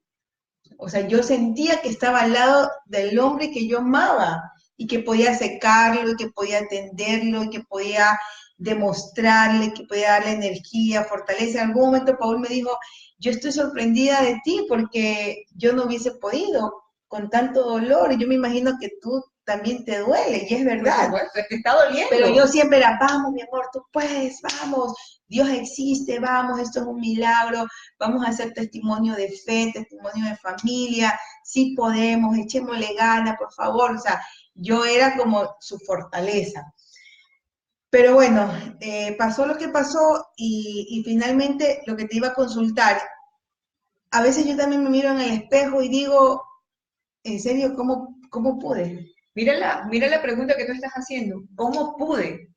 O sea, yo sentía que estaba al lado del hombre que yo amaba y que podía secarlo y que podía atenderlo y que podía demostrarle, que podía darle energía, fortaleza. En algún momento Paul me dijo, yo estoy sorprendida de ti porque yo no hubiese podido con tanto dolor, y yo me imagino que tú también te duele, y es verdad. Por supuesto, es que está doliendo. Pero yo siempre era, vamos, mi amor, tú puedes, vamos, Dios existe, vamos, esto es un milagro, vamos a hacer testimonio de fe, testimonio de familia, sí podemos, echémosle gana, por favor. O sea, yo era como su fortaleza. Pero bueno, pasó lo que pasó, y finalmente lo que te iba a consultar, a veces yo también me miro en el espejo y digo, en serio, ¿cómo pude? Mira la pregunta que tú estás haciendo. ¿Cómo pude?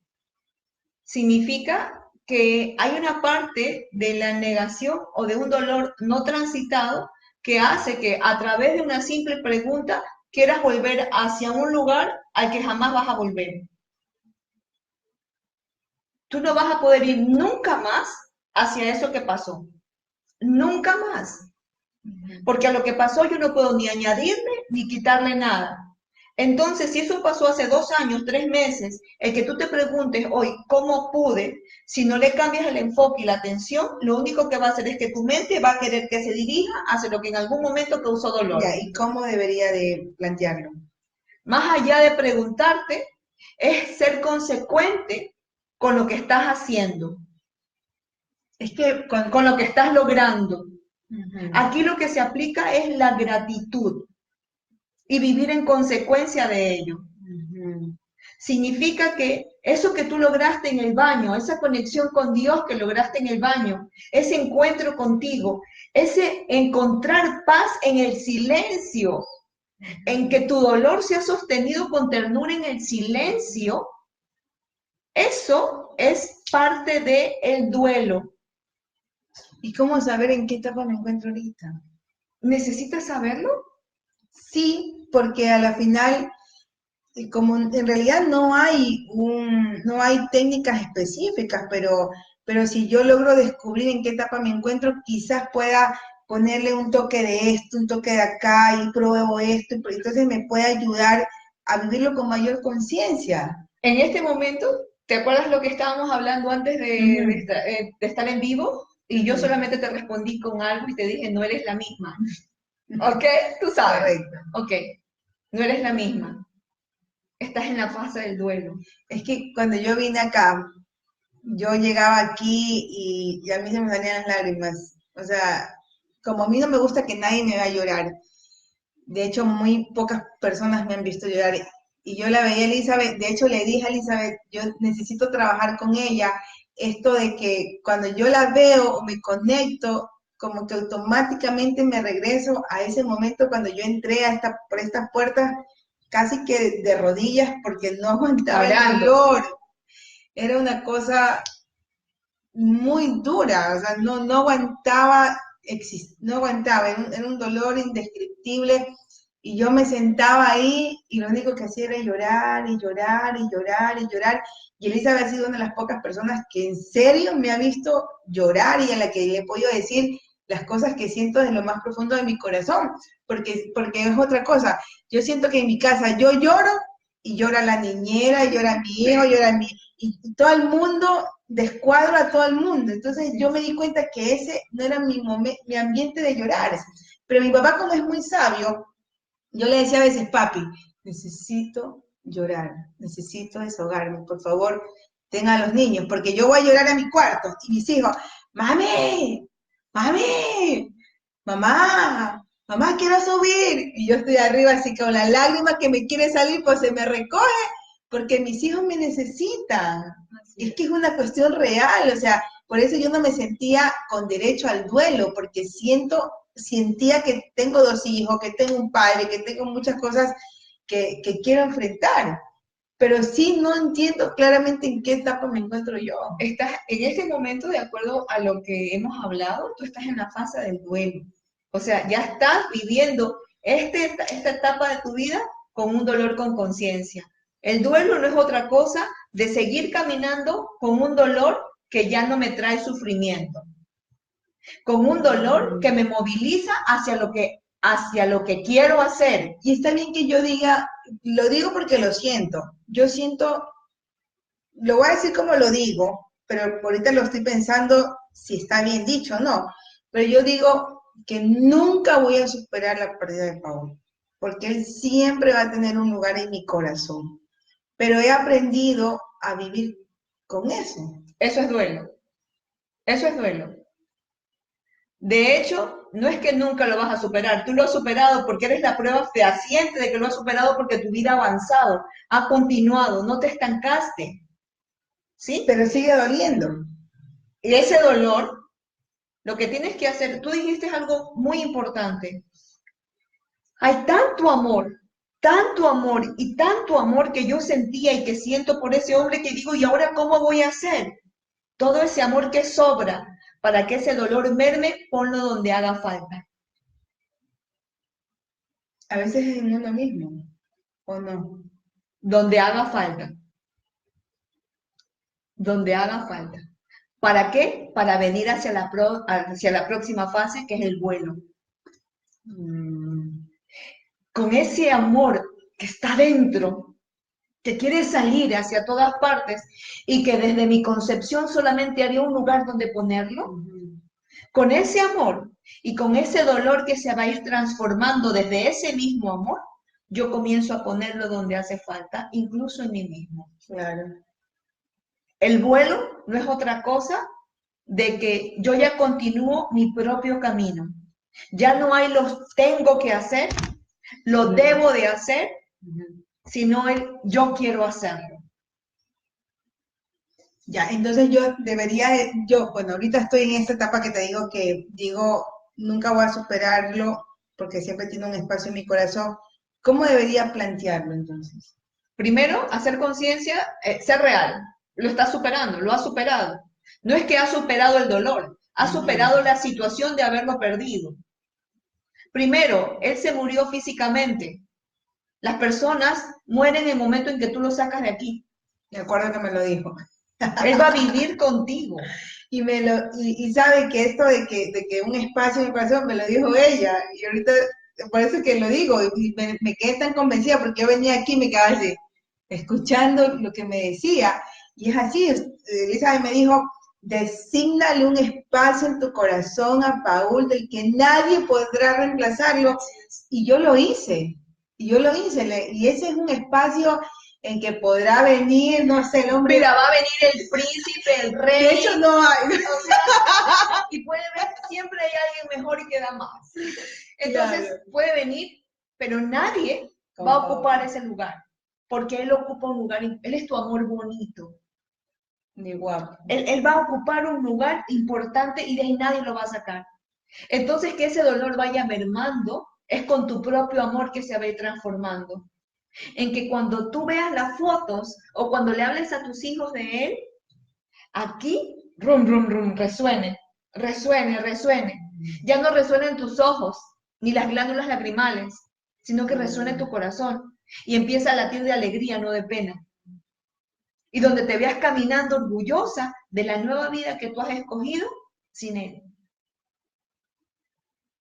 Significa que hay una parte de la negación o de un dolor no transitado que hace que a través de una simple pregunta quieras volver hacia un lugar al que jamás vas a volver. Tú no vas a poder ir nunca más hacia eso que pasó. Nunca más. Porque a lo que pasó yo no puedo ni añadirle ni quitarle nada. Entonces, si eso pasó hace 2 años, 3 meses, el que tú te preguntes hoy, ¿cómo pude? Si no le cambias el enfoque y la atención, lo único que va a hacer es que tu mente va a querer que se dirija hacia lo que en algún momento causó dolor. Ya, ¿y cómo debería de plantearlo? Más allá de preguntarte, es ser consecuente con lo que estás haciendo. Es que con lo que estás logrando. Aquí lo que se aplica es la gratitud y vivir en consecuencia de ello. Significa que eso que tú lograste en el baño, esa conexión con Dios que lograste en el baño, ese encuentro contigo, ese encontrar paz en el silencio, en que tu dolor se ha sostenido con ternura en el silencio, eso es parte del duelo. ¿Y cómo saber en qué etapa me encuentro ahorita? ¿Necesitas saberlo? Sí, porque a la final, como en realidad no hay técnicas específicas, pero si yo logro descubrir en qué etapa me encuentro, quizás pueda ponerle un toque de esto, un toque de acá, y pruebo esto, y entonces me puede ayudar a vivirlo con mayor conciencia. En este momento, ¿te acuerdas lo que estábamos hablando antes Ujú, de estar en vivo? Y yo ujú. solamente te respondí con algo y te dije, no eres la misma. ¿Ok? Tú sabes. Correcto. Ok, no eres la misma. Estás en la fase del duelo. Es que cuando yo vine acá, yo llegaba aquí y a mí se me salían las lágrimas. O sea, como a mí no me gusta que nadie me vea llorar, de hecho muy pocas personas me han visto llorar. Y yo la veía a Elizabeth, de hecho le dije a Elizabeth, yo necesito trabajar con ella, esto de que cuando yo la veo o me conecto, como que automáticamente me regreso a ese momento cuando yo entré por estas puertas casi que de rodillas porque no aguantaba el Orando. dolor. Era una cosa muy dura, o sea, no aguantaba, no aguantaba, era un dolor indescriptible y yo me sentaba ahí y lo único que hacía era llorar y llorar y llorar y llorar. Y Elizabeth ha sido una de las pocas personas que en serio me ha visto llorar y a la que le he podido decir las cosas que siento desde lo más profundo de mi corazón, porque es otra cosa. Yo siento que en mi casa yo lloro y llora la niñera, llora mi hijo, llora y todo el mundo descuadro a todo el mundo. Entonces yo me di cuenta que ese no era mi ambiente de llorar. Pero mi papá, como es muy sabio, yo le decía a veces, papi, necesito llorar, necesito desahogarme, por favor, tenga a los niños, porque yo voy a llorar a mi cuarto. Y mis hijos, mami, mami, mamá, mamá, quiero subir. Y yo estoy arriba así con la lágrima que me quiere salir, pues se me recoge, porque mis hijos me necesitan. Es que es una cuestión real, o sea, por eso yo no me sentía con derecho al duelo, porque sentía que tengo dos hijos, que tengo un padre, que tengo muchas cosas que quiero enfrentar. Pero sí no entiendo claramente en qué etapa me encuentro yo. Estás en este momento, de acuerdo a lo que hemos hablado, tú estás en la fase del duelo. O sea, ya estás viviendo esta etapa de tu vida con un dolor con conciencia. El duelo no es otra cosa de seguir caminando con un dolor que ya no me trae sufrimiento, con un dolor que me moviliza hacia lo que quiero hacer. Y está bien que yo diga, lo digo porque lo siento. Yo siento, lo voy a decir como lo digo, pero ahorita lo estoy pensando si está bien dicho o no. Pero yo digo que nunca voy a superar la pérdida de Paul, porque él siempre va a tener un lugar en mi corazón. Pero he aprendido a vivir con eso. Eso es duelo. Eso es duelo. De hecho, no es que nunca lo vas a superar, tú lo has superado porque eres la prueba fehaciente de que lo has superado porque tu vida ha avanzado, ha continuado, no te estancaste, ¿sí? Pero sigue doliendo. Y ese dolor, lo que tienes que hacer, tú dijiste algo muy importante. Hay tanto amor y tanto amor que yo sentía y que siento por ese hombre que digo, ¿y ahora cómo voy a hacer? Todo ese amor que sobra para que ese dolor merme, ponlo donde haga falta. A veces es en uno mismo, ¿o no? Donde haga falta. Donde haga falta. ¿Para qué? Para venir hacia la próxima fase, que es el vuelo. Con ese amor que está dentro, que quiere salir hacia todas partes y que desde mi concepción solamente había un lugar donde ponerlo, con ese amor y con ese dolor que se va a ir transformando desde ese mismo amor, yo comienzo a ponerlo donde hace falta, incluso en mí mismo. Claro. El vuelo no es otra cosa de que yo ya continúo mi propio camino. Ya no hay los tengo que hacer, lo debo de hacer, sino el yo quiero hacerlo. Ya, entonces yo debería, bueno, ahorita estoy en esta etapa que te digo, nunca voy a superarlo porque siempre tiene un espacio en mi corazón. ¿Cómo debería plantearlo entonces? Primero, hacer conciencia, ser real. Lo está superando, lo ha superado. No es que ha superado el dolor, ha superado la situación de haberlo perdido. Primero, él se murió físicamente. Las personas mueren en el momento en que tú lo sacas de aquí. Me acuerdo que me lo dijo. Él va a vivir contigo. Y sabe que esto de que un espacio en mi corazón me lo dijo ella. Y ahorita por eso que lo digo, y me quedé tan convencida, porque yo venía aquí y me quedaba así, escuchando lo que me decía, y es así, Elizabeth me dijo, desígnale un espacio en tu corazón a Paul del que nadie podrá reemplazarlo, y yo lo hice, y ese es un espacio en que podrá venir, no sé, el hombre. Mira, va a venir el príncipe, el rey. De hecho, no hay. O sea, y puede ver, siempre hay alguien mejor y que da más. Entonces, Claro. puede venir, pero nadie va a ocupar ese lugar. Porque él ocupa un lugar, él es tu amor bonito. Ni guapo. Él va a ocupar un lugar importante y de ahí nadie lo va a sacar. Entonces, que ese dolor vaya mermando, es con tu propio amor que se va a ir transformando. En que cuando tú veas las fotos o cuando le hables a tus hijos de él, aquí, rum, rum, rum, resuene, resuene, resuene. Ya no resuena en tus ojos, ni las glándulas lacrimales, sino que resuene en tu corazón y empieza a latir de alegría, no de pena. Y donde te veas caminando orgullosa de la nueva vida que tú has escogido sin él.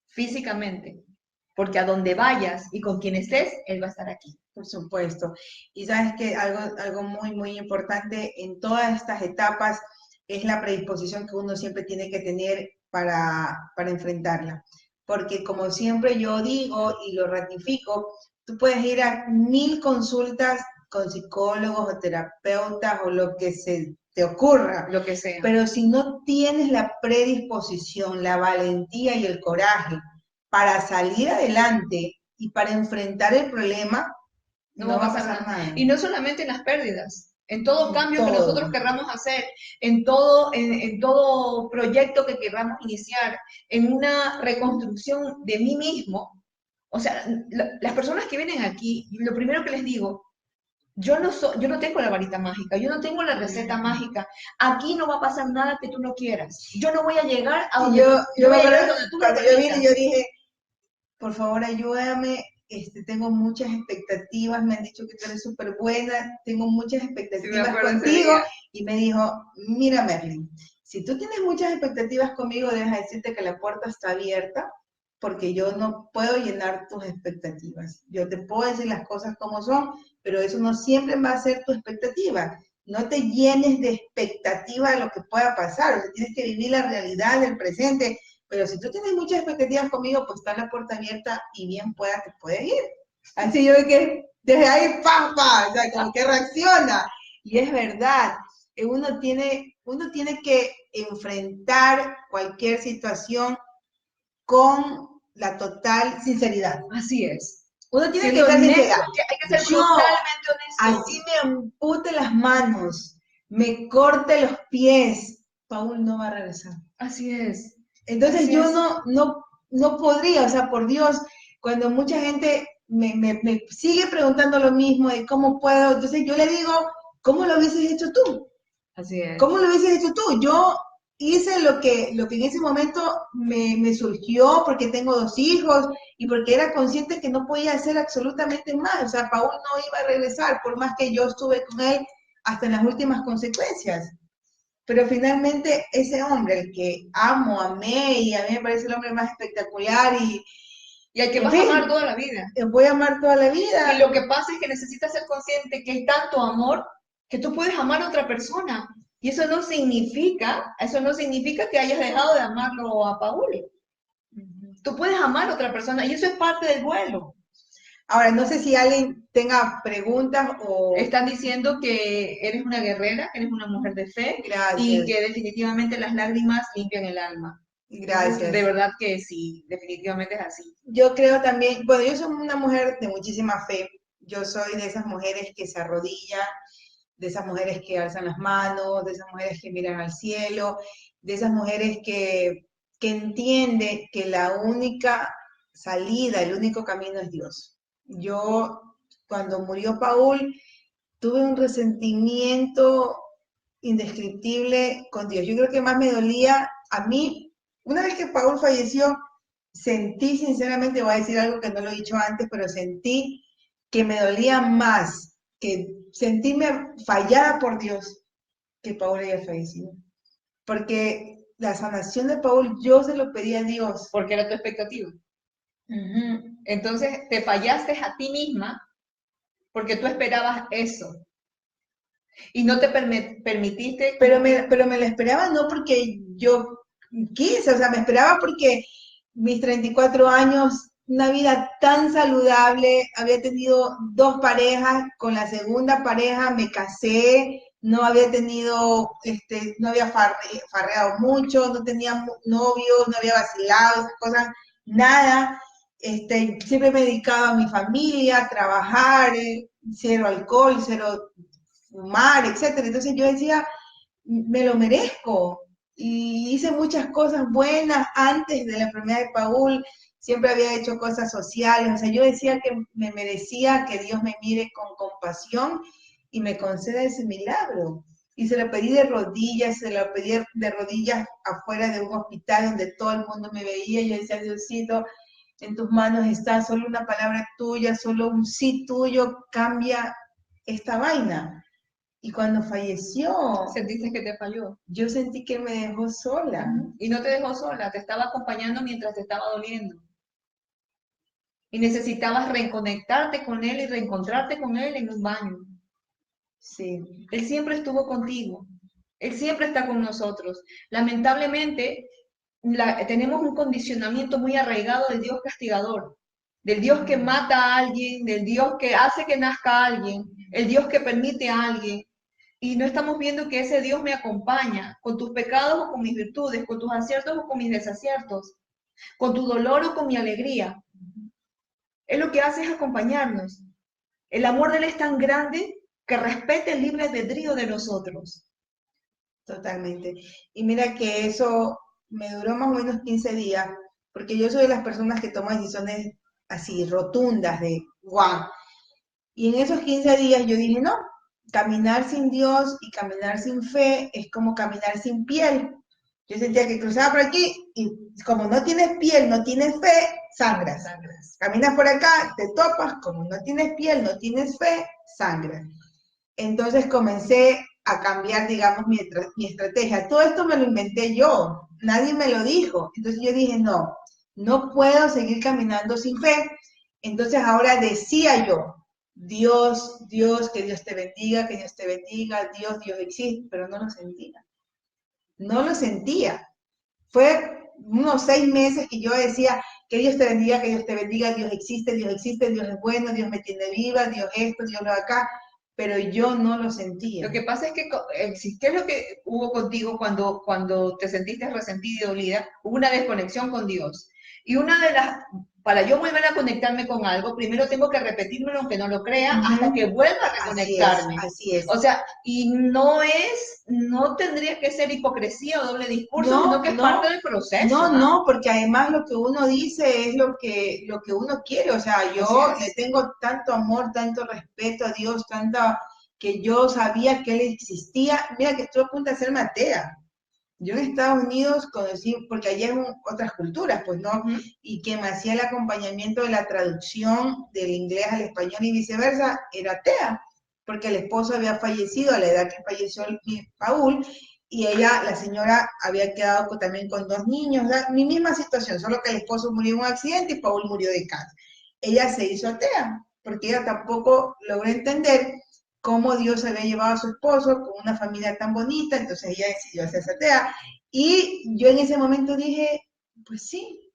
Físicamente. Porque a donde vayas y con quien estés, él va a estar aquí. Por supuesto. Y sabes que algo muy, muy importante en todas estas etapas es la predisposición que uno siempre tiene que tener para enfrentarla. Porque como siempre yo digo y lo ratifico, tú puedes ir a 1000 consultas con psicólogos o terapeutas o lo que se te ocurra. Lo que sea. Pero si no tienes la predisposición, la valentía y el coraje para salir adelante y para enfrentar el problema, no va a pasar nada. Y no solamente en las pérdidas, en todo cambio que todo. nosotros querramos hacer, en todo proyecto que queramos iniciar, en una reconstrucción de mí mismo. O sea, las personas que vienen aquí, lo primero que les digo, yo no tengo la varita mágica, yo no tengo la receta mágica. Aquí no va a pasar nada que tú no quieras. Yo no voy a llegar a donde, yo me acuerdo tú cuando yo vine, yo dije, por favor ayúdame, tengo muchas expectativas, me han dicho que tú eres súper buena, tengo muchas expectativas contigo, y me dijo, mira Merlin, si tú tienes muchas expectativas conmigo, deja decirte que la puerta está abierta, porque yo no puedo llenar tus expectativas. Yo te puedo decir las cosas como son, pero eso no siempre va a ser tu expectativa. No te llenes de expectativa de lo que pueda pasar, o sea, tienes que vivir la realidad del presente. Pero si tú tienes muchas expectativas conmigo, pues está la puerta abierta y bien pueda que puedes ir. Así yo que desde ahí, ¡pam, pam! O sea, como que reacciona. Y es verdad, uno tiene que enfrentar cualquier situación con la total sinceridad. Así es. Uno tiene que ser sincera. Hay que ser totalmente honesto. Así me ampute las manos, me corte los pies, Paul no va a regresar. Así es. Entonces Así yo es. no podría, o sea, por Dios, cuando mucha gente me sigue preguntando lo mismo de cómo puedo, entonces yo le digo, ¿cómo lo hubieses hecho tú? Así es. ¿Cómo lo hubieses hecho tú? Yo hice lo que en ese momento me surgió porque tengo 2 hijos y porque era consciente que no podía hacer absolutamente más. O sea, Paul no iba a regresar, por más que yo estuve con él hasta en las últimas consecuencias. Pero finalmente ese hombre, el que amé y a mí me parece el hombre más espectacular y al que vas a amar toda la vida. Voy a amar toda la vida. Y lo que pasa es que necesitas ser consciente que hay tanto amor que tú puedes amar a otra persona. Y eso no significa que hayas dejado de amarlo a Paul. Tú puedes amar a otra persona y eso es parte del duelo. Ahora, no sé si alguien tenga preguntas o... Están diciendo que eres una guerrera, que eres una mujer de fe. Gracias. Y que definitivamente las lágrimas limpian el alma. Gracias. Entonces, de verdad que sí, definitivamente es así. Yo creo también, bueno, yo soy una mujer de muchísima fe. Yo soy de esas mujeres que se arrodillan, de esas mujeres que alzan las manos, de esas mujeres que miran al cielo, de esas mujeres que entienden que la única salida, el único camino es Dios. Yo, cuando murió Paul, tuve un resentimiento indescriptible con Dios. Yo creo que más me dolía a mí, una vez que Paul falleció, sentí sinceramente, voy a decir algo que no lo he dicho antes, pero sentí que me dolía más, que sentirme fallada por Dios, que Paul haya fallecido. Porque la sanación de Paul yo se lo pedí a Dios. Porque era tu expectativa. Entonces te fallaste a ti misma porque tú esperabas eso y no te permitiste... Pero me lo esperaba no porque yo quise, o sea, me esperaba porque mis 34 años, una vida tan saludable, había tenido 2 parejas, con la segunda pareja me casé, no había tenido, no había farreado mucho, no tenía novios, no había vacilado, esas cosas, nada. Siempre me dedicaba a mi familia, a trabajar, cero alcohol, cero fumar, etcétera. Entonces yo decía, me lo merezco. Y hice muchas cosas buenas antes de la enfermedad de Paul, siempre había hecho cosas sociales, o sea, yo decía que me merecía que Dios me mire con compasión y me conceda ese milagro. Y se lo pedí de rodillas, se lo pedí de rodillas afuera de un hospital donde todo el mundo me veía, y yo decía, Diosito, en tus manos está, solo una palabra tuya, solo un sí tuyo cambia esta vaina. Y cuando falleció, Sentiste que te falló. yo sentí que me dejó sola. Y no te dejó sola, te estaba acompañando mientras te estaba doliendo. Y necesitabas reconectarte con él y reencontrarte con él en un baño. Sí. Él siempre estuvo contigo. Él siempre está con nosotros. Lamentablemente, tenemos un condicionamiento muy arraigado del Dios castigador, del Dios que mata a alguien, del Dios que hace que nazca a alguien, el Dios que permite a alguien. Y no estamos viendo que ese Dios me acompaña con tus pecados o con mis virtudes, con tus aciertos o con mis desaciertos, con tu dolor o con mi alegría. Él lo que hace es acompañarnos. El amor de Él es tan grande que respeta el libre albedrío de nosotros. Totalmente. Y mira que eso me duró más o menos 15 días, porque yo soy de las personas que toman decisiones así, rotundas, de guau. Y en esos 15 días yo dije, no, caminar sin Dios y caminar sin fe es como caminar sin piel. Yo sentía que cruzaba por aquí y como no tienes piel, no tienes fe, sangras. Caminas por acá, te topas, como no tienes piel, no tienes fe, sangras. Entonces comencé a cambiar, digamos, mi estrategia. Todo esto me lo inventé yo, nadie me lo dijo. Entonces yo dije, no, no puedo seguir caminando sin fe. Entonces ahora decía yo, Dios, Dios, que Dios te bendiga, que Dios te bendiga, Dios, Dios existe, pero no lo sentía. No lo sentía. Fue unos 6 meses que yo decía, que Dios te bendiga, que Dios te bendiga, Dios existe, Dios es bueno, Dios me tiene viva, Dios esto, Dios lo acá, pero yo no lo sentía. Lo que pasa es que, ¿qué es lo que hubo contigo cuando te sentiste resentida y dolida? Hubo una desconexión con Dios. Y una de las, para yo volver a conectarme con algo, primero tengo que repetírmelo aunque no lo crea, hasta que vuelva a reconectarme. Así es. O sea, y no tendría que ser hipocresía o doble discurso, sino que es parte del proceso. No, porque además lo que uno dice es lo que uno quiere. O sea, yo le tengo tanto amor, tanto respeto a Dios, que yo sabía que Él existía. Mira que estuve a punto de hacerme atea. Yo en Estados Unidos conocí, porque allá es otras culturas, pues, ¿no? Y quien me hacía el acompañamiento de la traducción del inglés al español y viceversa era atea, porque el esposo había fallecido a la edad que falleció Paul, y ella, la señora, había quedado también con 2 niños, mi misma situación, solo que el esposo murió en un accidente y Paul murió de cáncer. Ella se hizo atea, porque ella tampoco logró entender cómo Dios había llevado a su esposo con una familia tan bonita, entonces ella decidió hacerse atea. Y yo en ese momento dije, pues sí,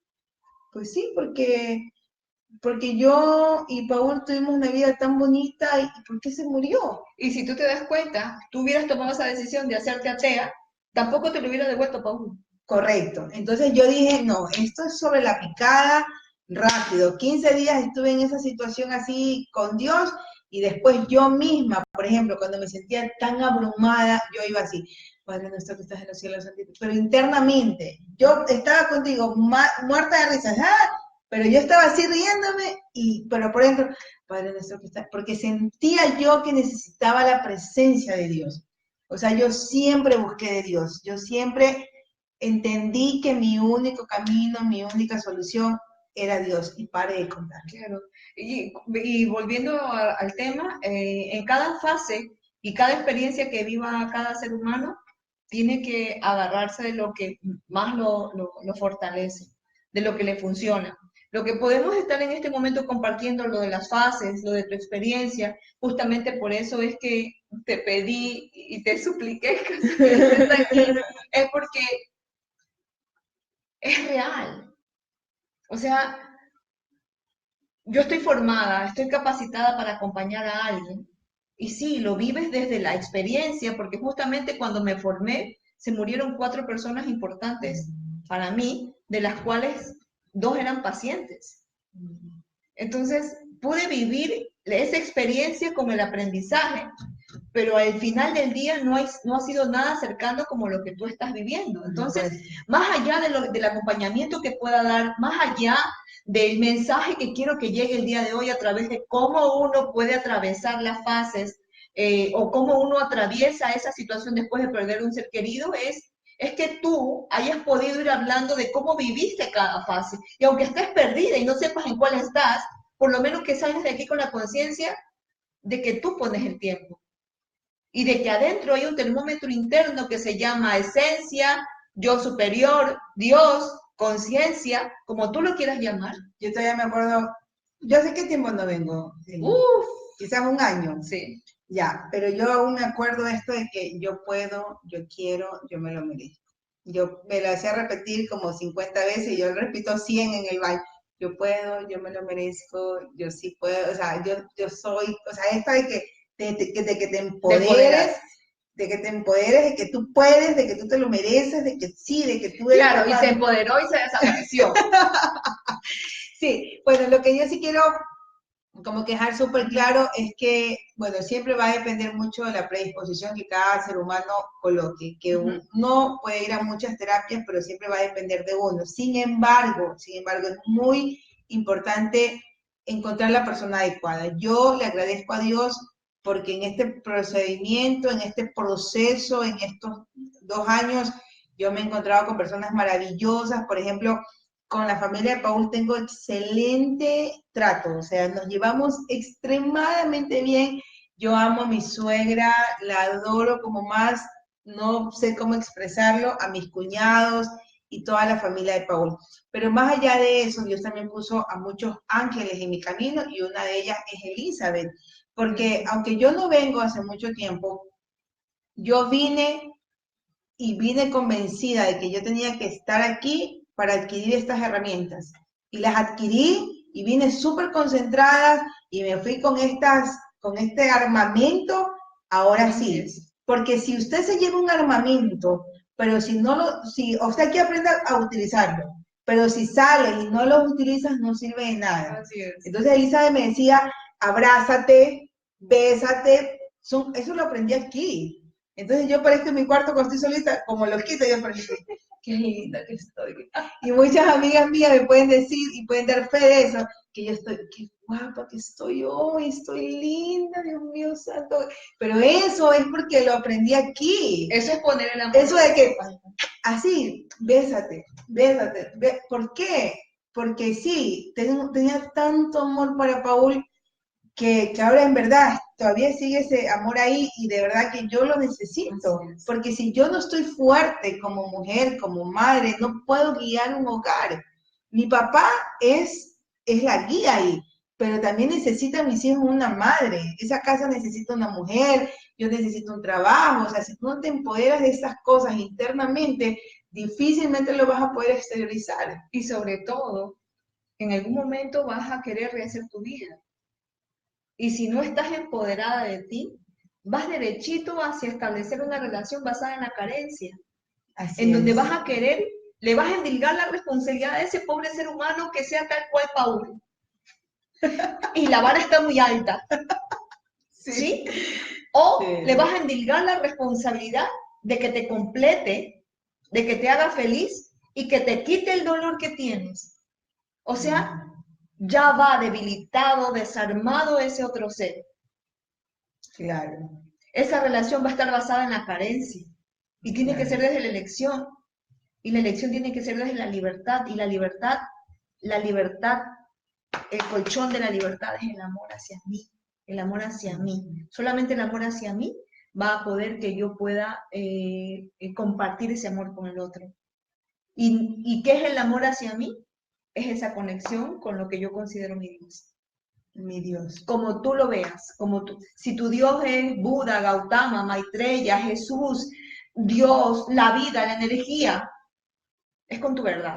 porque yo y Paul tuvimos una vida tan bonita, ¿y por qué se murió? Y si tú te das cuenta, tú hubieras tomado esa decisión de hacerte atea, tampoco te lo hubiera devuelto Paul. Correcto. Entonces yo dije, no, esto es sobre la picada, rápido. 15 días estuve en esa situación así con Dios, y después yo misma, por ejemplo, cuando me sentía tan abrumada, yo iba así, Padre nuestro que estás en los cielos, pero internamente, yo estaba contigo, muerta de risas, pero yo estaba así riéndome, pero por dentro, Padre nuestro que estás, porque sentía yo que necesitaba la presencia de Dios. O sea, yo siempre busqué de Dios, yo siempre entendí que mi único camino, mi única solución era Dios, y paré de contar. Claro. Y volviendo al tema, en cada fase y cada experiencia que viva cada ser humano, tiene que agarrarse de lo que más lo fortalece, de lo que le funciona. Lo que podemos estar en este momento compartiendo, lo de las fases, lo de tu experiencia, justamente por eso es que te pedí y te supliqué casi que estés aquí, es porque es real. O sea, yo estoy formada, estoy capacitada para acompañar a alguien. Y sí, lo vives desde la experiencia, porque justamente cuando me formé, se murieron 4 personas importantes para mí, de las cuales 2 eran pacientes. Entonces, pude vivir esa experiencia con el aprendizaje, pero al final del día no ha sido nada cercano como lo que tú estás viviendo. Entonces, más allá del acompañamiento que pueda dar, más allá del mensaje que quiero que llegue el día de hoy a través de cómo uno puede atravesar las fases o cómo uno atraviesa esa situación después de perder un ser querido, es que tú hayas podido ir hablando de cómo viviste cada fase. Y aunque estés perdida y no sepas en cuál estás, por lo menos que salgas de aquí con la conciencia de que tú pones el tiempo y de que adentro hay un termómetro interno que se llama esencia, yo superior, Dios, conciencia, como tú lo quieras llamar. Yo todavía me acuerdo, yo hace qué tiempo no vengo, quizás un año. Sí. Ya, pero yo aún me acuerdo de esto de que yo puedo, yo quiero, yo me lo merezco. Yo me lo hacía repetir como 50 veces y yo lo repito 100 en el baño. Yo puedo, yo me lo merezco, yo sí puedo, o sea, yo soy, o sea, esto de que de que te empoderes, de que te empoderes, de que tú puedes, de que tú te lo mereces, de que sí, de que tú eres Claro, capaz. Y se empoderó y se desapareció. Sí, bueno, lo que yo sí quiero como que dejar súper claro es que, bueno, siempre va a depender mucho de la predisposición que cada ser humano coloque, que uno puede ir a muchas terapias, pero siempre va a depender de uno. Sin embargo, es muy importante encontrar la persona adecuada. Yo le agradezco a Dios porque en este procedimiento, en este proceso, en estos 2 años, yo me he encontrado con personas maravillosas, por ejemplo, con la familia de Paul tengo excelente trato, o sea, nos llevamos extremadamente bien. Yo amo a mi suegra, la adoro como más, no sé cómo expresarlo, a mis cuñados y toda la familia de Paul. Pero más allá de eso, Dios también puso a muchos ángeles en mi camino y una de ellas es Elizabeth, porque aunque yo no vengo hace mucho tiempo, yo vine convencida de que yo tenía que estar aquí para adquirir estas herramientas. Y las adquirí y vine súper concentrada y me fui con este armamento, ahora sí. Porque si usted se lleva un armamento, pero si no o usted aquí aprende a utilizarlo, pero si sale y no lo utilizas, no sirve de nada. Así es. Entonces Elizabeth me decía, abrázate, bésate, eso lo aprendí aquí. Entonces yo parezco en mi cuarto cuando estoy solita, como loquita, yo parezco, qué linda que estoy. Y muchas amigas mías me pueden decir y pueden dar fe de eso, que yo estoy, qué guapa que estoy hoy, estoy linda, Dios mío santo. Pero eso es porque lo aprendí aquí. Eso es poner el amor. Eso de que, así, bésate. ¿Por qué? Porque sí, tenía tanto amor para Paul, que ahora en verdad todavía sigue ese amor ahí y de verdad que yo lo necesito, porque si yo no estoy fuerte como mujer, como madre, no puedo guiar un hogar. Mi papá es la guía ahí, pero también necesita a mis hijos una madre, esa casa necesita una mujer, yo necesito un trabajo, o sea, si tú no te empoderas de esas cosas internamente, difícilmente lo vas a poder exteriorizar. Y sobre todo, en algún momento vas a querer rehacer tu vida. Y si no estás empoderada de ti, vas derechito hacia establecer una relación basada en la carencia, donde vas a querer, le vas a endilgar la responsabilidad a ese pobre ser humano que sea tal cual Paul. Y la vara está muy alta. ¿Sí? O le vas a endilgar la responsabilidad de que te complete, de que te haga feliz y que te quite el dolor que tienes. O sea, ya va debilitado, desarmado ese otro ser. Claro. Esa relación va a estar basada en la carencia y tiene que ser desde la elección. Y la elección tiene que ser desde la libertad. Y la libertad, el colchón de la libertad es el amor hacia mí. El amor hacia mí. Solamente el amor hacia mí va a poder que yo pueda compartir ese amor con el otro. ¿Y qué es el amor hacia mí? es esa conexión con lo que yo considero mi Dios. Mi Dios. Como tú lo veas, como tú. Si tu Dios es Buda, Gautama, Maitreya, Jesús, Dios, la vida, la energía, es con tu verdad.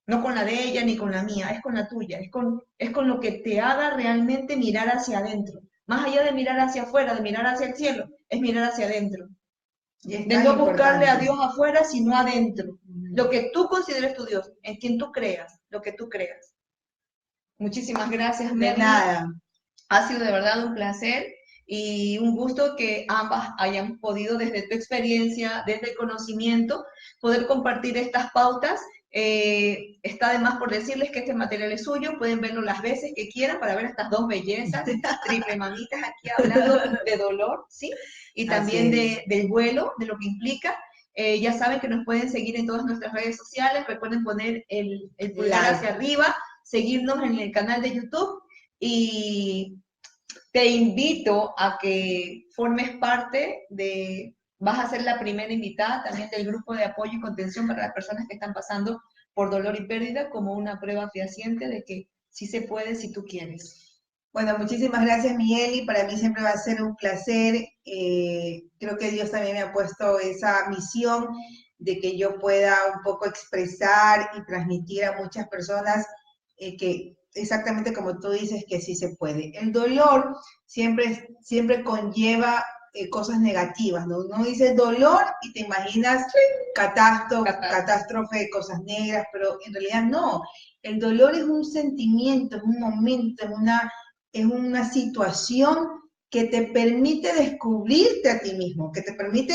No con la de ella ni con la mía, es con la tuya, es con lo que te haga realmente mirar hacia adentro. Más allá de mirar hacia afuera, de mirar hacia el cielo, es mirar hacia adentro. De no buscarle a Dios afuera, sino adentro. Lo que tú consideres tu Dios, en quien tú creas, lo que tú creas. Muchísimas gracias, Meli. De nada. Ha sido de verdad un placer y un gusto que ambas hayan podido, desde tu experiencia, desde el conocimiento, poder compartir estas pautas. Está de más por decirles que este material es suyo, pueden verlo las veces que quieran para ver estas dos bellezas, triple mamitas aquí hablando de dolor, ¿sí? Y también del vuelo, de lo que implica. Ya saben que nos pueden seguir en todas nuestras redes sociales, recuerden poner el pulgar hacia arriba, seguirnos en el canal de YouTube y te invito a que formes parte vas a ser la primera invitada también del grupo de apoyo y contención para las personas que están pasando por dolor y pérdida, como una prueba fehaciente de que sí se puede si tú quieres. Bueno, muchísimas gracias, Miguel, para mí siempre va a ser un placer. Creo que Dios también me ha puesto esa misión de que yo pueda un poco expresar y transmitir a muchas personas que exactamente como tú dices, que sí se puede. El dolor siempre conlleva cosas negativas, ¿no? Uno dice dolor y te imaginas catástrofe, cosas negras, pero en realidad no. El dolor es un sentimiento, es un momento, es una situación que te permite descubrirte a ti mismo, que te permite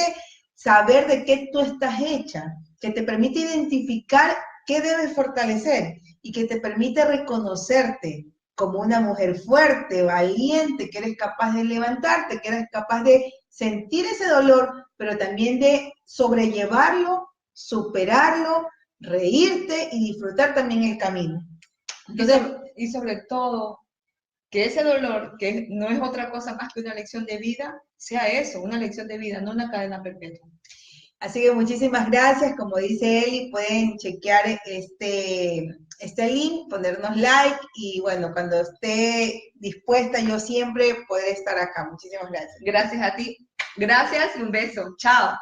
saber de qué tú estás hecha, que te permite identificar qué debes fortalecer y que te permite reconocerte como una mujer fuerte, valiente, que eres capaz de levantarte, que eres capaz de sentir ese dolor, pero también de sobrellevarlo, superarlo, reírte y disfrutar también el camino. Entonces, y sobre todo, que ese dolor, que no es otra cosa más que una lección de vida, sea eso, una lección de vida, no una cadena perpetua. Así que muchísimas gracias, como dice Eli, pueden chequear este link, ponernos like y bueno, cuando esté dispuesta yo siempre podré estar acá. Muchísimas gracias. Gracias a ti, gracias y un beso, chao.